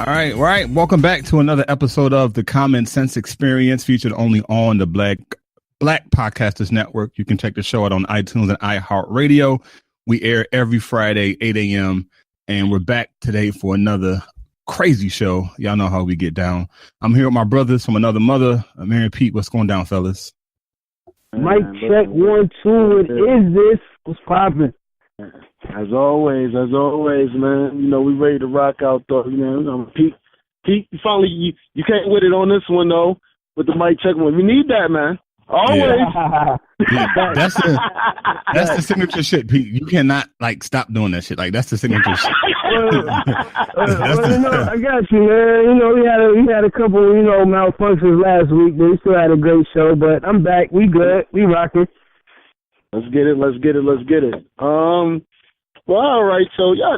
All right. Welcome back to another episode of the Common Sense Experience, featured only on the Black Podcasters Network. You can check the show out on iTunes and iHeartRadio. We air every Friday, 8 a.m. And we're back today for another crazy show. Y'all know how we get down. I'm here with my brothers from another mother. Mary and Pete, what's going down, fellas? Mic check 1, 2. What is this? What's poppin'? As always, man. You know, we ready to rock out though. You know, Pete, finally you came with it on this one though, with the mic check one. We need that, man. Always. Yeah, that's the signature shit, Pete. You cannot stop doing that shit. That's the signature shit. I got you, man. You know, we had a couple, malfunctions last week, but we still had a great show. But I'm back. We good. We rocking. Let's get it. Well, all right. So y'all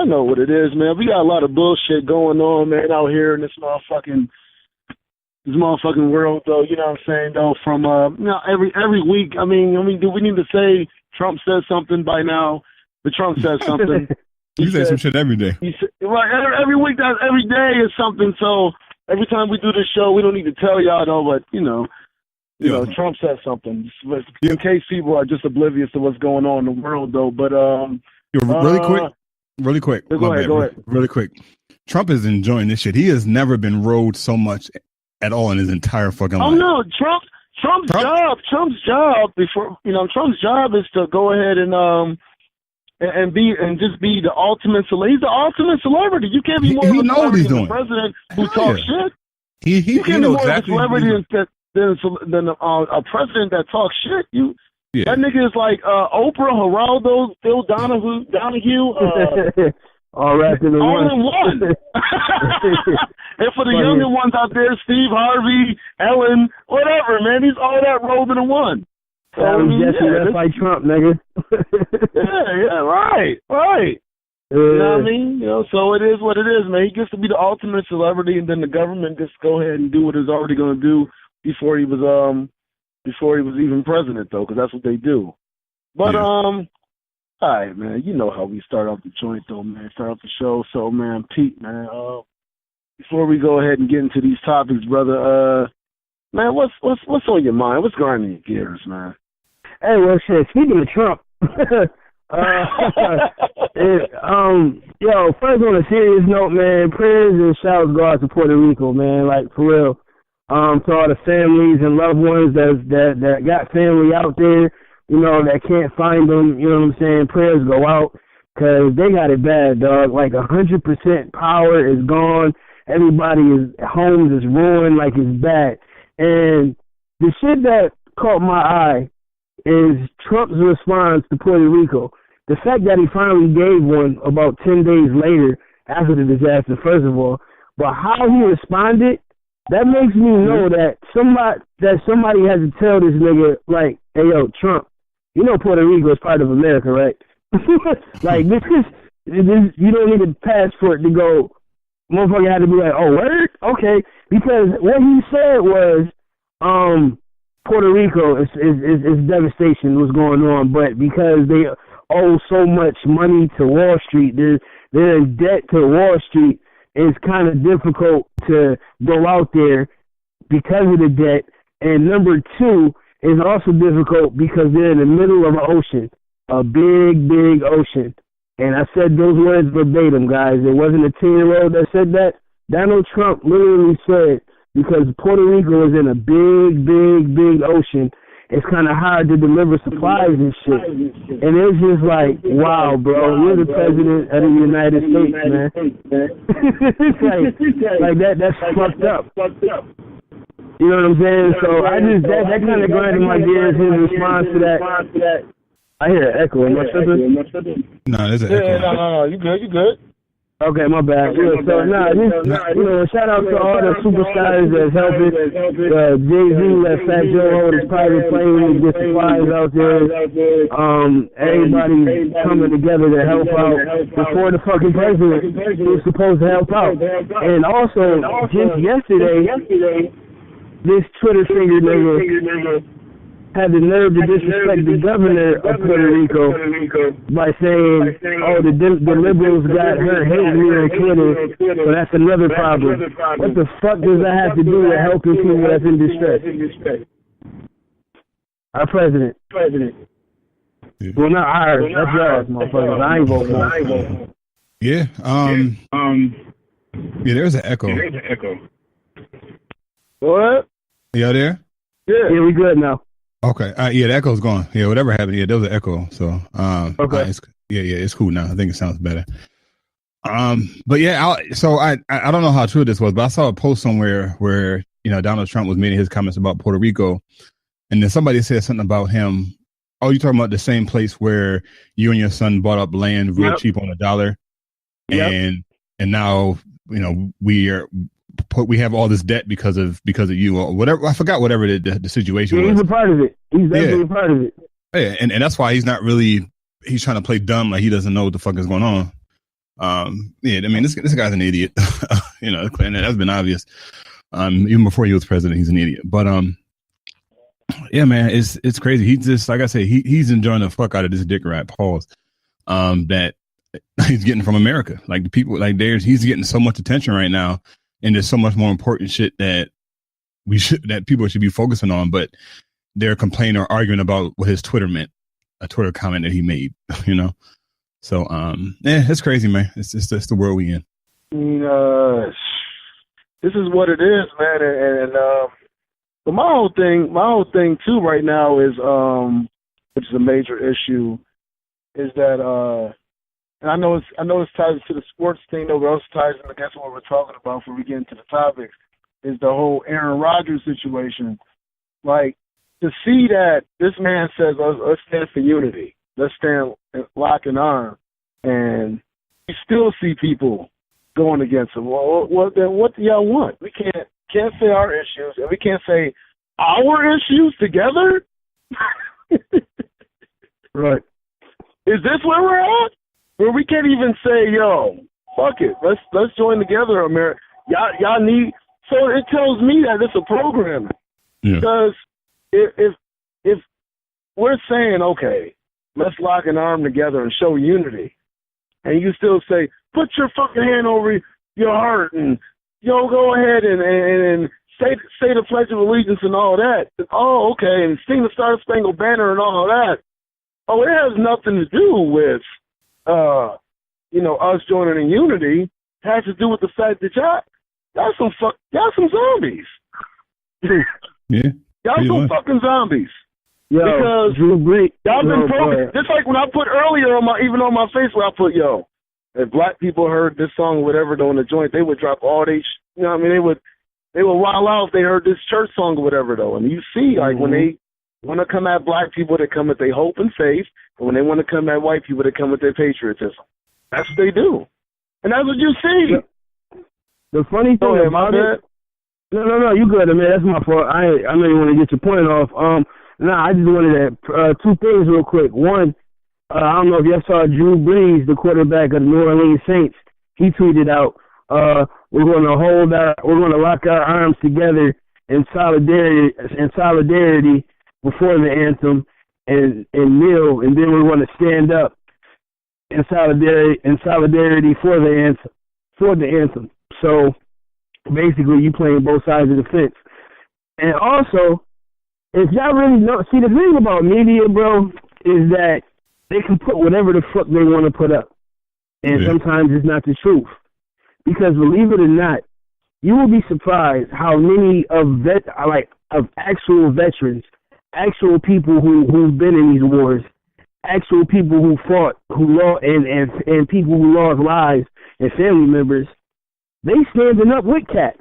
know what it is, man. We got a lot of bullshit going on, man, out here in this motherfucking world, though. You know what I'm saying, though. From every week. I mean, do we need to say Trump says something by now? But Trump says something. You say some shit every day. Right. Every week. Every day is something. So every time we do this show, we don't need to tell y'all though, but you know, Trump says something. In case people are just oblivious to what's going on in the world, though. But really quick. Go ahead. Really quick. Trump is enjoying this shit. He has never been rode so much at all in his entire fucking life. Oh no, Trump's job is to go ahead and just be the ultimate celebrity. He's the ultimate celebrity. You can't be more of a celebrity than the president who talks shit. He can't be more exactly of a celebrity than a president that talks shit. That nigga is like Oprah, Geraldo, Phil Donahue, all wrapped in one. And for the younger ones out there, Steve Harvey, Ellen, whatever, man, he's all that rolled into one. So, that's like Trump, nigga. right. You know what I mean? So it is what it is, man. He gets to be the ultimate celebrity, and then the government just go ahead and do what it's already going to do before he was even president, though, because that's what they do. But all right, man. You know how we start off the joint, though, man. Start off the show. So, man, Pete, man. Before we go ahead and get into these topics, brother, man, what's on your mind? What's grinding your gears, man? Hey, well, shit. Speaking of Trump, first on a serious note, man, prayers and shouts go out to Puerto Rico, man. Like, for real. To all the families and loved ones that got family out there, that can't find them, you know what I'm saying? Prayers go out, because they got it bad, dog. Like 100% power is gone. Everybody's homes is ruined, like it's bad. And the shit that caught my eye is Trump's response to Puerto Rico. The fact that he finally gave one about 10 days later after the disaster, first of all, but how he responded, that makes me know that somebody has to tell this nigga, like, hey, yo, Trump, Puerto Rico is part of America, right? Like, this, you don't need a passport to go. Motherfucker had to be like, oh, word? Okay. Because what he said was, Puerto Rico is devastation what's going on, but because they owe so much money to Wall Street, they're in debt to Wall Street, it's kind of difficult to go out there because of the debt. And number two, it's also difficult because they're in the middle of an ocean, a big, big ocean. And I said those words verbatim, guys. It wasn't a 10-year-old that said that. Donald Trump literally said, because Puerto Rico is in a big, big, big ocean, it's kind of hard to deliver supplies and shit. And it's just like, wow, bro, you're the president of the United States, man. like that's fucked up. You know what I'm saying? So I just, that kind of grinded my gears in response to that. I hear an echo. Am I tripping? No, there's an echo. No, you good. Okay, my bad. Shout out to all the superstars that's helping. Jay-Z let Fat Joe hold his private plane and get supplies out there. Everybody coming together to help out before the fucking president was supposed to help out. And also, just yesterday, this Twitter finger nigga had the nerve to disrespect the governor of Puerto Rico by saying, "Oh, the liberals got her hating me on Twitter, so that's another problem." What the fuck does that have to do with helping people that's in distress? Our president. Yeah. Well, not ours. That's yours, motherfuckers. I ain't voting for him. Yeah. Yeah, there's an echo. What? You there? Yeah, we good now. Okay. Yeah, the echo's gone. Yeah, whatever happened. Yeah, there was an echo. So, okay. It's cool now. I think it sounds better. But yeah, I don't know how true this was, but I saw a post somewhere where, Donald Trump was making his comments about Puerto Rico, and then somebody said something about him. Oh, you talking about the same place where you and your son bought up land real cheap on $1, and now we have all this debt because of you or whatever. I forgot whatever the situation was. He's a part of it. He's definitely a part of it. Yeah, and that's why he's not really. He's trying to play dumb, like he doesn't know what the fuck is going on. Yeah, I mean this guy's an idiot. And that's been obvious. Even before he was president, he's an idiot. But yeah, man, it's crazy. He's just, like I say, he's enjoying the fuck out of this dick rat pause that he's getting from America. Like the people, like he's getting so much attention right now, and there's so much more important shit that people should be focusing on, but they're complaining or arguing about what his Twitter meant, a Twitter comment that he made. So it's crazy, man. It's just the world we in. This is what it is, man, and but my whole thing too right now is, which is a major issue, is that and I know it's tied to the sports thing, though, but also ties into what we're talking about before we get into the topics, is the whole Aaron Rodgers situation. Like, to see that this man says, let's stand for unity, let's stand lock and arm, and you still see people going against him. Well, then what do y'all want? We can't say our issues, and we can't say our issues together? Right. Is this where we're at? Where we can't even say, yo, fuck it, let's join together, America. Y'all need. So it tells me that it's a program. Yeah. Because if we're saying, okay, let's lock an arm together and show unity, and you still say, put your fucking hand over your heart and go ahead and say the Pledge of Allegiance and all that. Oh, okay, and sing the Star Spangled Banner and all that. Oh, it has nothing to do with us joining in unity. It has to do with the fact that y'all some zombies. Yeah. Y'all some fucking zombies. Yo, because y'all been programmed. Just like when I put earlier on my Facebook, I put, if black people heard this song or whatever on the joint, they would drop all they, they would wild out if they heard this church song or whatever though. And you see, like when they want to come at black people, they come with their hope and faith, and when they want to come at white people, they come with their patriotism. That's what they do, and that's what you see. The funny thing about it, no, you good, man. That's my fault. I know you want to get your point off. I just wanted to two things real quick. One, I don't know if you saw Drew Brees, the quarterback of the New Orleans Saints. He tweeted out, "We're going to lock our arms together in solidarity before the anthem, and kneel, and then we're going to stand up in solidarity for the anthem." So basically, you playing both sides of the fence. And also, if y'all really know, see, the thing about media, bro, is that they can put whatever the fuck they want to put up. And sometimes it's not the truth. Because believe it or not, you will be surprised how many of actual veterans, actual people who've been in these wars, actual people who fought, who lost, and people who lost lives and family members, they standing up with Cat.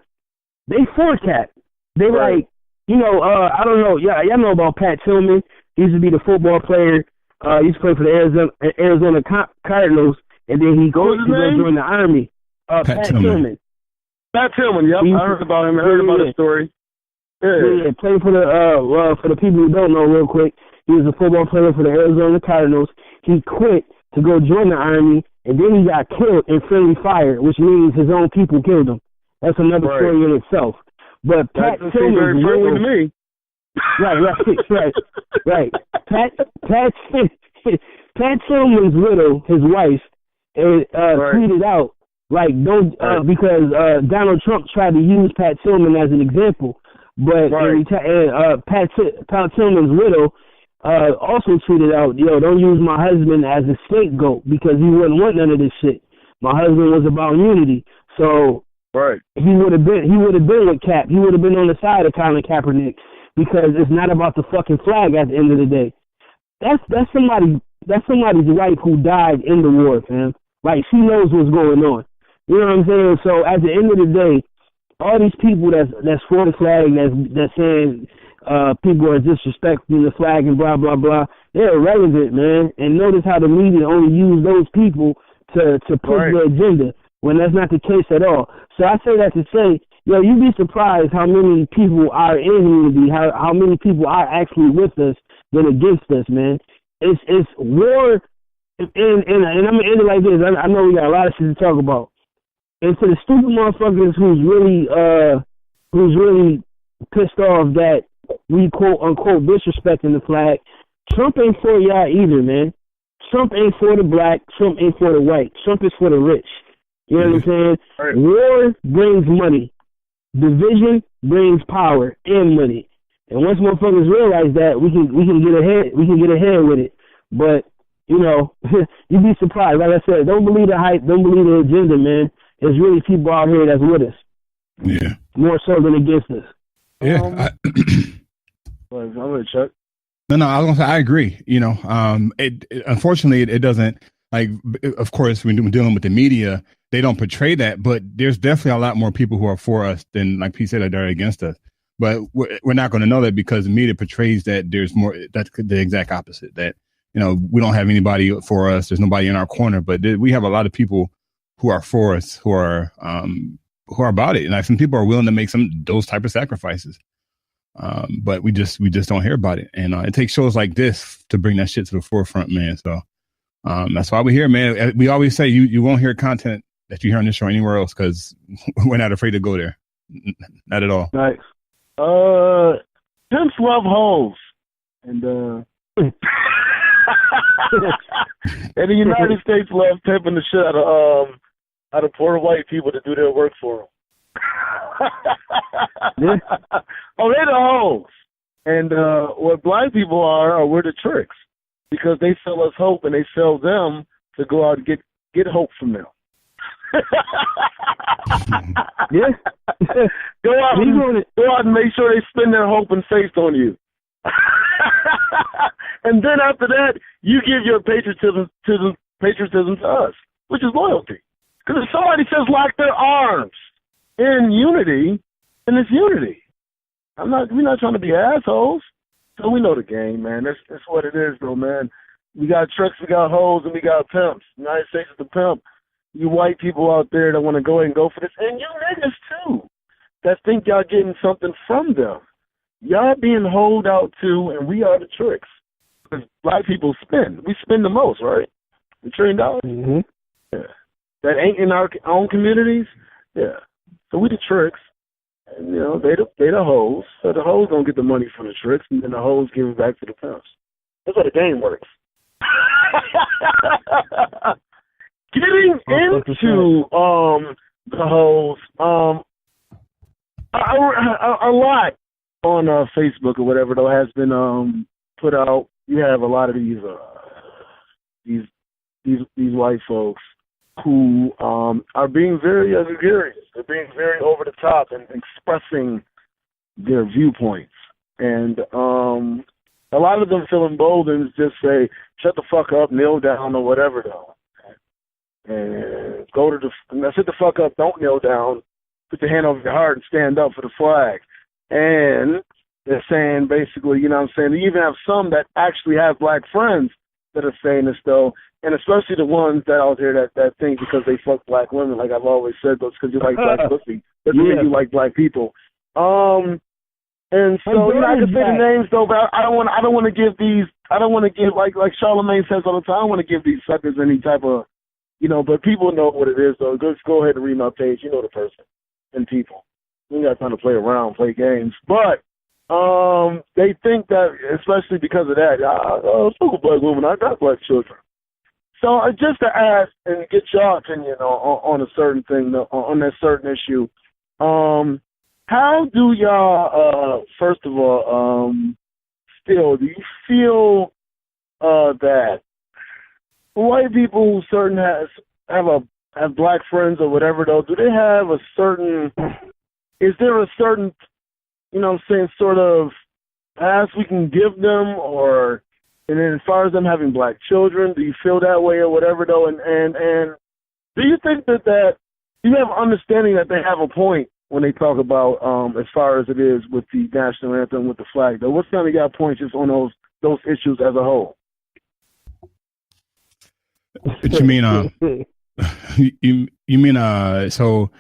They for Cat. They right. I don't know. Y'all know about Pat Tillman. He used to be the football player. He used to play for the Arizona Cardinals, and then he goes to join the Army. Pat Tillman. Pat Tillman. Yep, I heard about him. I heard about his story. Yeah, played for the people who don't know, real quick. He was a football player for the Arizona Cardinals. He quit to go join the Army, and then he got killed in friendly fire, which means his own people killed him. That's another story in itself. But Pat Tillman, very personal to me. Right. Pat Tillman's widow, his wife, tweeted out like because Donald Trump tried to use Pat Tillman as an example, but Pat Tillman's widow also tweeted out, "Yo, don't use my husband as a scapegoat because he wouldn't want none of this shit. My husband was about unity, so he would have been with Cap. He would have been on the side of Colin Kaepernick because it's not about the fucking flag at the end of the day. That's somebody's wife who died in the war, fam. Like, she knows what's going on. You know what I'm saying? So at the end of the day, all these people that's for the flag, that's saying people are disrespecting the flag and blah blah blah, they're irrelevant, man. And notice how the media only use those people to push their agenda when that's not the case at all. So I say that to say, yo, you'd be surprised how many people are in unity, how many people are actually with us than against us, man. It's war, and I'm gonna end it like this. I know we got a lot of shit to talk about. And to the stupid motherfuckers who's really pissed off that we quote unquote disrespecting the flag, Trump ain't for y'all either, man. Trump ain't for the black. Trump ain't for the white. Trump is for the rich. You know what I'm saying? Right. War brings money. Division brings power and money. And once motherfuckers realize that, we can get ahead. We can get ahead with it. But you know, you'd be surprised. Like I said, don't believe the hype. Don't believe the agenda, man. There's really people out here that's with us. Yeah. More so than against us. Yeah. I'm gonna check. No, I was gonna say I agree. You know, it unfortunately it doesn't, like, of course, when we're dealing with the media, they don't portray that, but there's definitely a lot more people who are for us than, like Pete said, that are against us. But we're not going to know that because the media portrays that there's more. That's the exact opposite. That, you know, we don't have anybody for us. There's nobody in our corner, but we have a lot of people who are for us, who are about it. And like, some people are willing to make those type of sacrifices. But we just don't hear about it. And it takes shows like this to bring that shit to the forefront, man. So that's why we're here, man. We always say you won't hear content that you hear on this show anywhere else because we're not afraid to go there. Not at all. Nice. Pimps love hoes. And and the United States love pimping the shit out of poor white people to do their work for them. Oh, they're the hoes. And what black people are we're the tricks, because they sell us hope and they sell them to go out and get hope from them. Yeah. Go out and make sure they spend their hope and faith on you. And then after that, you give your patriotism to us, which is loyalty. Because if somebody says lock their arms in unity, then it's unity. We're not trying to be assholes. So we know the game, man. That's what it is, though, man. We got tricks, we got hoes, and we got pimps. The United States is the pimp. You white people out there that want to go ahead and go for this, and you niggas too, that think y'all getting something from them. Y'all being holed out too, and we are the tricks. Because black people spend. We spend the most, right? $1 trillion. Mm-hmm. Yeah. That ain't in our own communities. Yeah. So we the tricks, and you know they the hoes. So the hoes don't get the money from the tricks, and then the hoes give it back to the pimps. That's how the game works. Getting into the hoes, a lot on Facebook or whatever though has been put out. You have a lot of these white folks who are being very gregarious. They're being very over the top and expressing their viewpoints, and a lot of them feel emboldened to just say, "Shut the fuck up, kneel down," or whatever though. And sit the fuck up, don't kneel down, put your hand over your heart and stand up for the flag. And they're saying basically, you know what I'm saying, they even have some that actually have black friends that are saying this though, and especially the ones that out there that think because they fuck black women, like I've always said, that's because you like black pussy. Doesn't mean you like black people. And so I can say the names though, but I don't want to give like Charlamagne says all the time, I don't want to give these suckers any type of, you know, but people know what it is, though. Just go ahead and read my page. You know the person and people. We ain't got time to play around, play games. But They think that, especially because of that, fuck a black woman, I got black children. So just to ask and get your opinion on a certain thing, on that certain issue, how do y'all, first of all, still, do you feel that white people who have black friends or whatever, though, do they have a certain, is there a certain, sort of pass we can give them, or, and then as far as them having black children, do you feel that way or whatever, though, and do you think that you have understanding that they have a point when they talk about, as far as it is with the national anthem, with the flag, though? What's kind of your point just on those issues as a whole? What you mean, you mean, so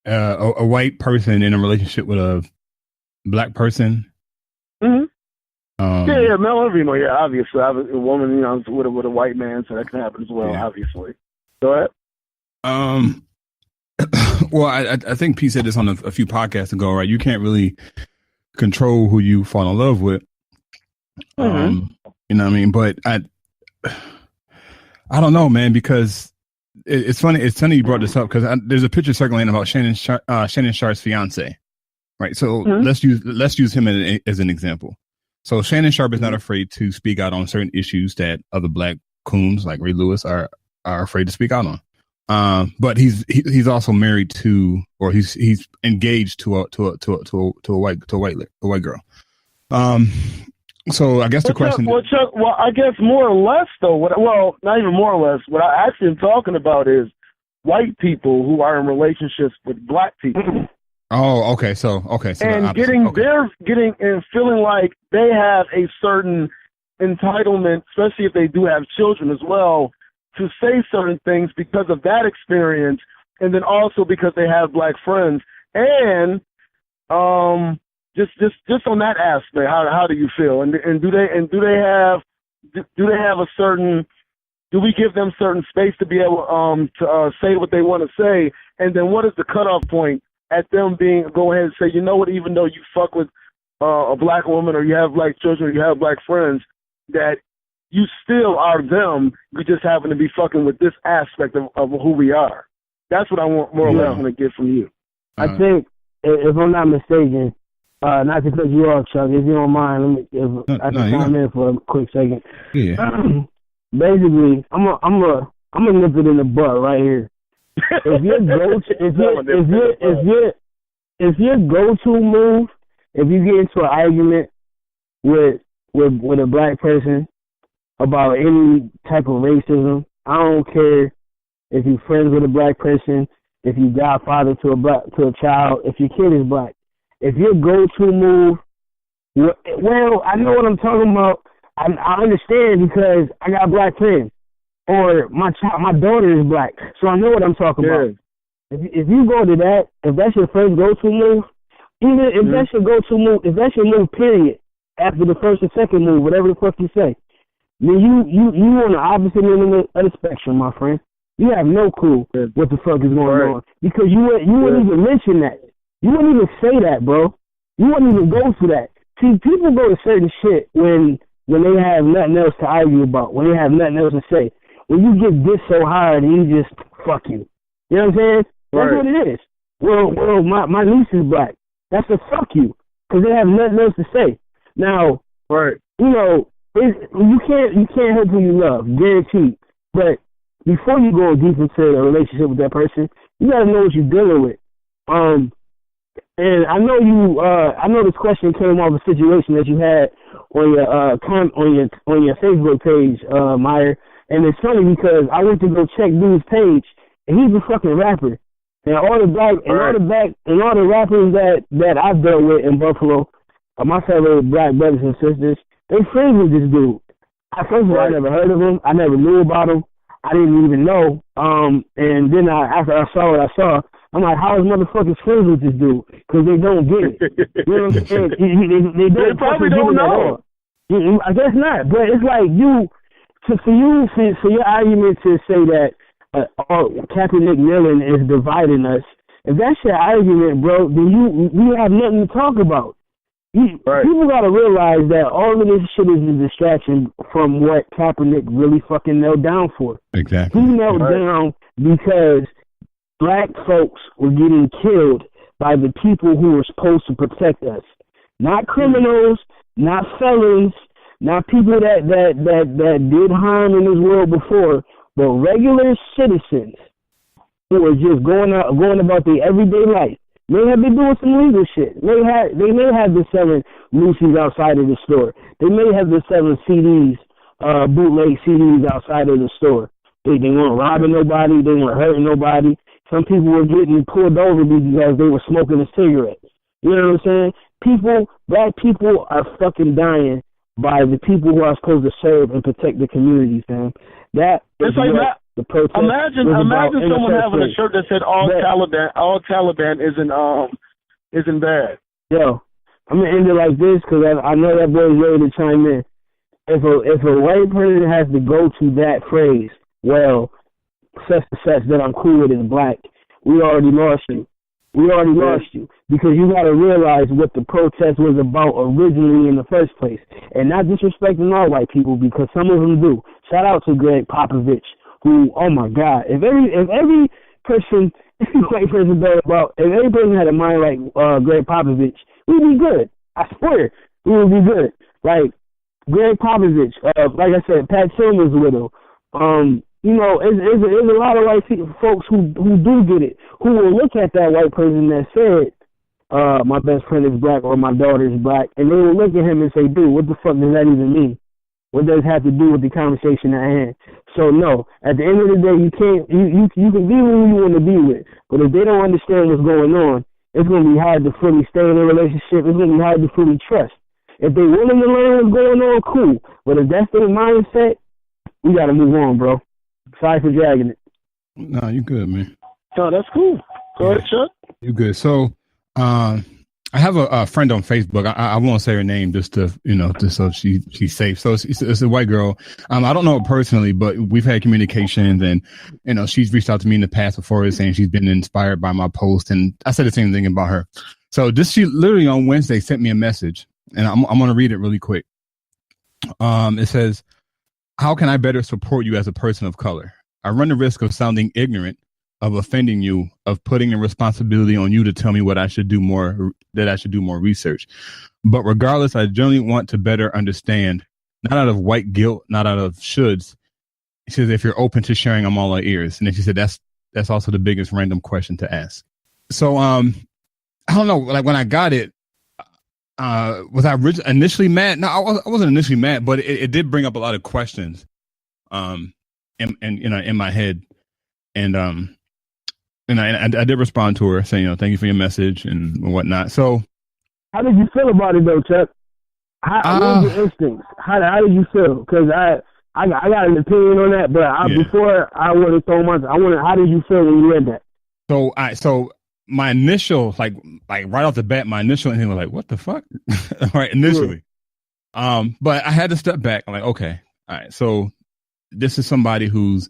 a white person in a relationship with a black person? Mm-hmm. Yeah, male or female, yeah, obviously. A woman, with a white man, so that can happen as well, yeah. Obviously. Go ahead. Well, I think Pete said this on a few podcasts ago, right? You can't really control who you fall in love with. Mm-hmm. You know what I mean? But I don't know, man, because it's funny. It's funny you brought this up because there's a picture circulating about Shannon Sharp's fiance, right? So let's use him as an example. So Shannon Sharp is not afraid to speak out on certain issues that other black coons like Ray Lewis are afraid to speak out on. But he's also married to, or he's engaged to a white girl. So I guess the question. Chuck, I guess more or less though. Not even more or less. What I actually am talking about is white people who are in relationships with black people. Oh, okay. So and getting and feeling like they have a certain entitlement, especially if they do have children as well, to say certain things because of that experience, and then also because they have black friends. And just on that aspect, how do you feel? And do they have a certain? Do we give them certain space to be able to say what they want to say? And then what is the cutoff point at them go ahead and say, you know what? Even though you fuck with a black woman, or you have black children, or you have black friends, that you still are them. You just happen to be fucking with this aspect of who we are. That's what I want more or less to get from you. I think, if I'm not mistaken, not to cut you off, Chuck, if you don't mind, I can chime in for a quick second. Yeah. Basically, I'm gonna nip it in the butt right here. If your go-to move, if you get into an argument with a black person about any type of racism, I don't care if you're friends with a black person, if you godfather to a child, if your kid is black. If your go-to move, well, I know what I'm talking about. I understand because I got black friends, or my daughter is black, so I know what I'm talking about. If you go to that, if that's your first go-to move, even if that's your go-to move, if that's your move, period, after the first and second move, whatever the fuck you say, then you on the opposite end of the spectrum, my friend. You have no clue what the fuck is going on because you wouldn't even mention that. You wouldn't even say that, bro. You wouldn't even go to that. See, people go to certain shit when they have nothing else to argue about, when they have nothing else to say. When you get this so hard, you just fuck you. You know what I'm saying? That's what it is. Well, my niece is black. That's a fuck you, because they have nothing else to say. Now, you know, you can't help who you love, guaranteed. But before you go deep into a relationship with that person, you gotta know what you're dealing with. And I know this question came off a situation that you had on your Facebook page, Meyer. And it's funny because I went to go check dude's page, and he's a fucking rapper. And all the rappers that I've dealt with in Buffalo, my fellow black brothers and sisters, they friends with this dude. First of all, I never heard of him. I never knew about him. I didn't even know. And then after I saw what I saw, I'm like, how is motherfuckers friends with this dude? Because they don't get it. You know what I'm saying? They probably don't know. I guess not. But it's like for your argument to say that Captain McMillan is dividing us, if that's your argument, bro, then you have nothing to talk about. People got to realize that all of this shit is a distraction from what Kaepernick really fucking knelt down for. Exactly. He knelt down because black folks were getting killed by the people who were supposed to protect us. Not criminals, not felons, not people that did harm in this world before, but regular citizens who are just going about their everyday life. May have been doing some legal shit. They may have been selling Lucy's outside of the store. They may have been selling CDs, bootleg CDs outside of the store. They weren't robbing nobody. They weren't hurting nobody. Some people were getting pulled over because they were smoking a cigarette. You know what I'm saying? Black people are fucking dying by the people who are supposed to serve and protect the communities, man. That is what the protest. Imagine someone having a shirt that said all Taliban isn't bad. Yo, I'm gonna end it like this because I know that boy's ready to chime in. If a white person has to go to that phrase, well, such and such that I'm cool with is black, we already lost you. We already lost you because you got to realize what the protest was about originally in the first place, and not disrespecting all white people because some of them do. Shout out to Greg Popovich, who, oh my God, if every person, white person thought about, if every person had a mind like Greg Popovich, we'd be good. I swear, we would be good. Like Greg Popovich, like I said, Pat Tillman's widow. You know, there's a lot of white folks who do get it, who will look at that white person that said, my best friend is black or my daughter is black, and they will look at him and say, dude, what the fuck does that even mean? What does it have to do with the conversation at hand? So no, at the end of the day, you can be who you want to be with, but if they don't understand what's going on, it's going to be hard to fully stay in a relationship. It's going to be hard to fully trust. If they're willing to learn what's going on, cool. But if that's their mindset, we got to move on, bro. Sorry for dragging it. No, you good, man. No, that's cool. Go ahead, Chuck. You good. So, I have a friend on Facebook. I won't say her name just to, just so she's safe. So it's a white girl. I don't know her personally, but we've had communications and, she's reached out to me in the past before saying she's been inspired by my post. And I said the same thing about her. So she literally on Wednesday sent me a message and I'm going to read it really quick. It says, how can I better support you as a person of color? I run the risk of sounding ignorant, of offending you, of putting the responsibility on you to tell me what I should do more, that I should do more research. But regardless, I generally want to better understand, not out of white guilt, not out of shoulds. She says, if you're open to sharing, I'm all our ears. And then she said, that's also the biggest random question to ask. So, I don't know, like when I got it, was I initially mad? No, I wasn't initially mad, but it did bring up a lot of questions, in my head, and I did respond to her saying, thank you for your message and whatnot. So, how did you feel about it though, Chuck? What was your instincts? How did you feel? Because I got an opinion on that, but before I would have thrown how did you feel when you read that? So my initial, like right off the bat, my initial instinct was like, what the fuck? Right, initially. Yeah. But I had to step back. I'm like, okay, all right. So this is somebody who's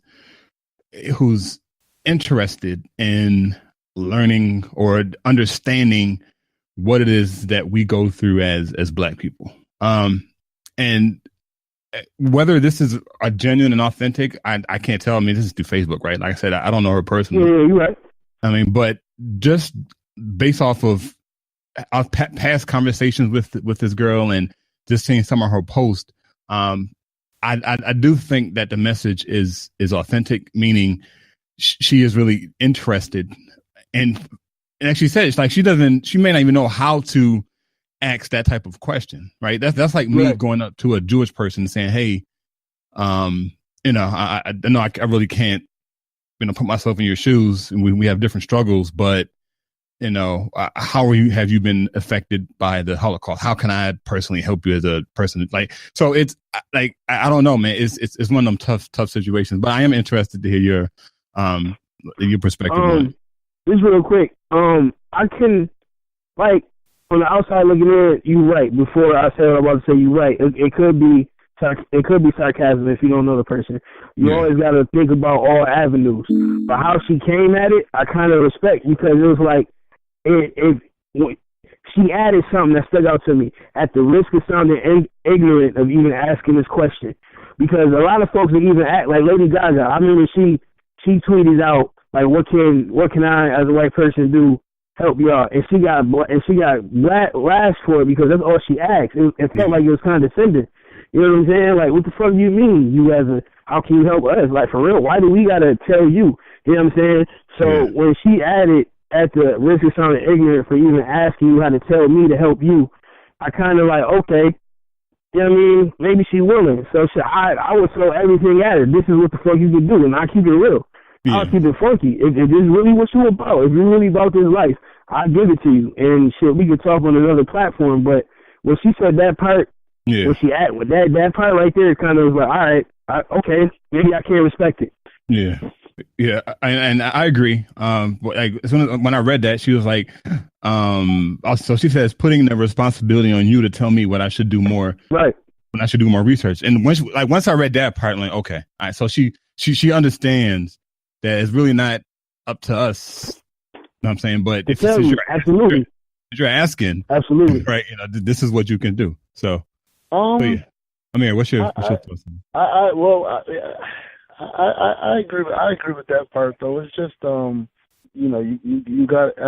interested in learning or understanding what it is that we go through as black people. And whether this is a genuine and authentic, I can't tell. I mean, this is through Facebook, right? Like I said, I don't know her personally. Yeah, you're right. I mean, but just based off of our past conversations with this girl and just seeing some of her posts, I do think that the message is authentic, meaning she is really interested. And she said it's like she may not even know how to ask that type of question, right? That's like me going up to a Jewish person and saying, hey, I know I really can't, put myself in your shoes, and we have different struggles, but how have you been affected by the Holocaust? How can I personally help you as a person? Like, so it's like, I don't know, man. It's one of them tough situations, but I am interested to hear your perspective on it. Just real quick. I can, like, on the outside looking in, you're right. Before I said what I'm about to say, you're right. It could be sarcasm if you don't know the person. You always got to think about all avenues. But how she came at it, I kind of respect, because it was like, she added something that stuck out to me at the risk of sounding ignorant of even asking this question. Because a lot of folks would even act like Lady Gaga. I remember she tweeted out, like, what can I as a white person do help y'all? And she got lashed for it because that's all she asked. It felt like it was condescending. You know what I'm saying? Like, what the fuck do you mean? How can you help us? Like, for real, why do we gotta tell you? You know what I'm saying? So when she added, at the risk of sounding ignorant for even asking you how to tell me to help you, I kind of like, okay, you know what I mean? Maybe she willing. So I would throw everything at her. This is what the fuck you can do, and I keep it real. Yeah. I'll keep it funky. If this is really what you about, if you're really about this life, I'll give it to you. And shit, we could talk on another platform, but when she said that part, when she at with that part right there, kind of was like, all right, okay, maybe I can't respect it. Yeah. Yeah, and I agree. Like as soon as when I read that, she was like, so she says, putting the responsibility on you to tell me what I should do more. Right. When I should do more research. And once I read that part, I'm like, okay, all right. So she understands that it's really not up to us. You know what I'm saying? But if you're asking, absolutely, right? You know, this is what you can do. So, yeah. I mean, what's your thoughts? I agree with that part though. It's just you know, you got to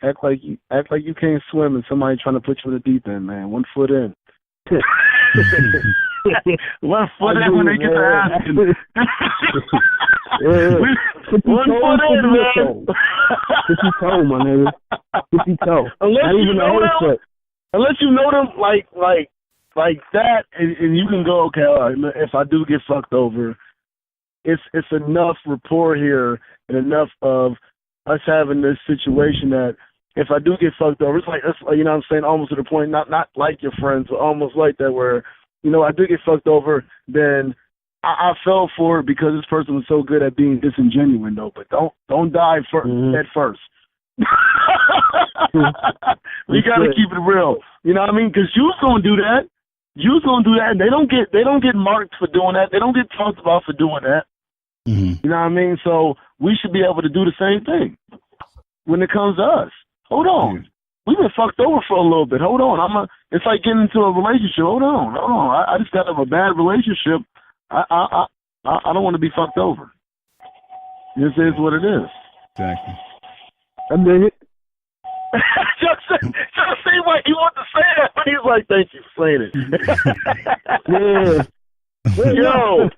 act like you can't swim and somebody trying to put you in the deep end, man. 1 foot in. 1 foot in when they get to asking. 1 foot in, man. 50 toe, my nigga. 50 toe. Unless you know them like that, and you can go, okay, all right, if I do get fucked over, it's enough rapport here and enough of us having this situation that if I do get fucked over, it's you know what I'm saying, almost to the point, not like your friends, but almost like that where, you know, I do get fucked over, then I fell for it because this person was so good at being disingenuous though, but don't die at first. We got to keep it real. You know what I mean? Because you's going to do that. You's going to do that, and they don't get marked for doing that. They don't get talked about for doing that. Mm-hmm. You know what I mean? So we should be able to do the same thing when it comes to us. Hold on. Mm-hmm. We've been fucked over for a little bit. Hold on. It's like getting into a relationship. Hold on. I just got out of a bad relationship. I don't want to be fucked over. This is what it is. Exactly. I dig it. Just seemed like he wanted to say that, but he's like, thank you for saying it. Yeah. Yo.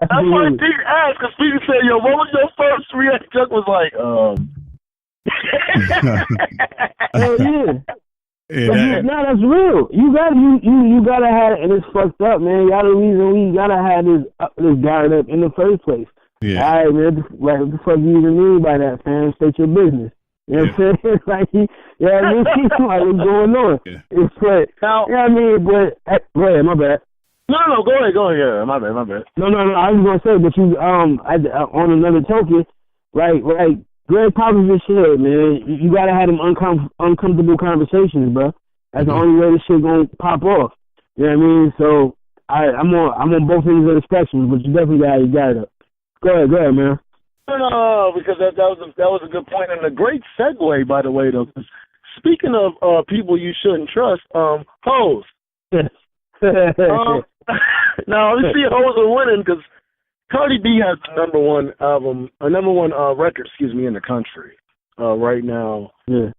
That's why Pete asked, because Pete said, yo, what was your first reaction? Chuck was like, hell yeah. No, that's real. You gotta have, and it's fucked up, man. Y'all the reason we gotta have this guard up in the first place. Yeah. All right, man. What the fuck you even mean by that, fam? State your business. You know what I'm saying? Like, you know what I mean? Like, what's going on? Yeah. It's like, you know what I mean? But go ahead, my bad. No, go ahead. Yeah, my bad. No. I was gonna say, but you, on another token, like Greg Popovich said, man, you gotta have them uncomfortable conversations, bro. That's the only way this shit gonna pop off. You know what I mean? So I'm on both ends of the spectrum, but you definitely got it up. Go ahead, man. No, because that was a good point and a great segue, by the way, though. Speaking of people you shouldn't trust, hoes. Now let's see, hoes are winning because Cardi B has the number one record, in the country right now. Yeah.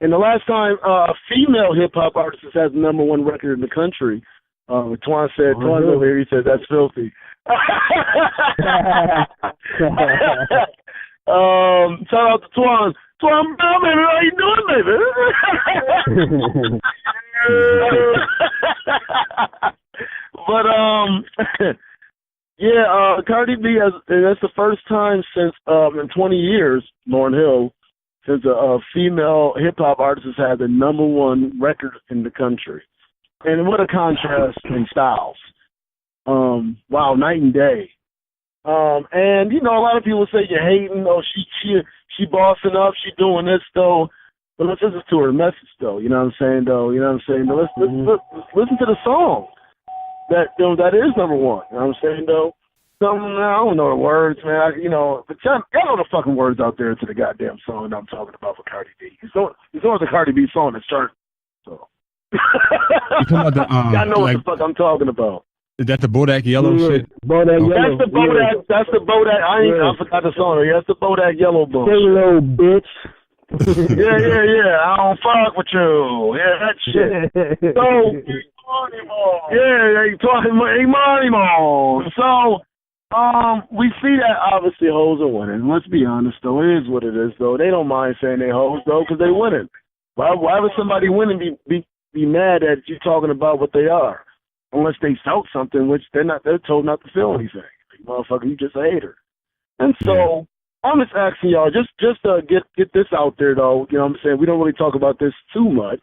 And the last time a female hip hop artist has the number one record in the country, Twan over here, he said that's filthy. Shout out to Twan. Twan, baby, how you doing, baby? But Cardi B and that's the first time since in 20 years, Lauryn Hill, since a female hip hop artist has had the number one record in the country. And what a contrast in styles. Wow, night and day. And you know, a lot of people say you're hating, she bossing up, she doing this though. But let's listen to her message though, you know what I'm saying though, Let's listen to the song that is number one, you know what I'm saying though. I don't know the words, man. But y'all know the fucking words out there to the goddamn song that I'm talking about for Cardi B. It's on the Cardi B song that's chart. So. You talking about the, I know what the fuck I'm talking about. Is that the Bodak Yellow shit? Bodak Yellow. That's the Bodak. I forgot the song. That's the Bodak Yellow book. Hey, little bitch. yeah. I don't fuck with you. Yeah, that shit. So, you talking money mo. So, we see that obviously hoes are winning. Let's be honest though. It is what it is though. They don't mind saying they hoes though because they winning. Why would somebody winning be mad at you talking about what they are? Unless they felt something, which they're told not to feel anything. Like, motherfucker, you just a hater. And so I'm just asking y'all, just to get this out there though, you know what I'm saying? We don't really talk about this too much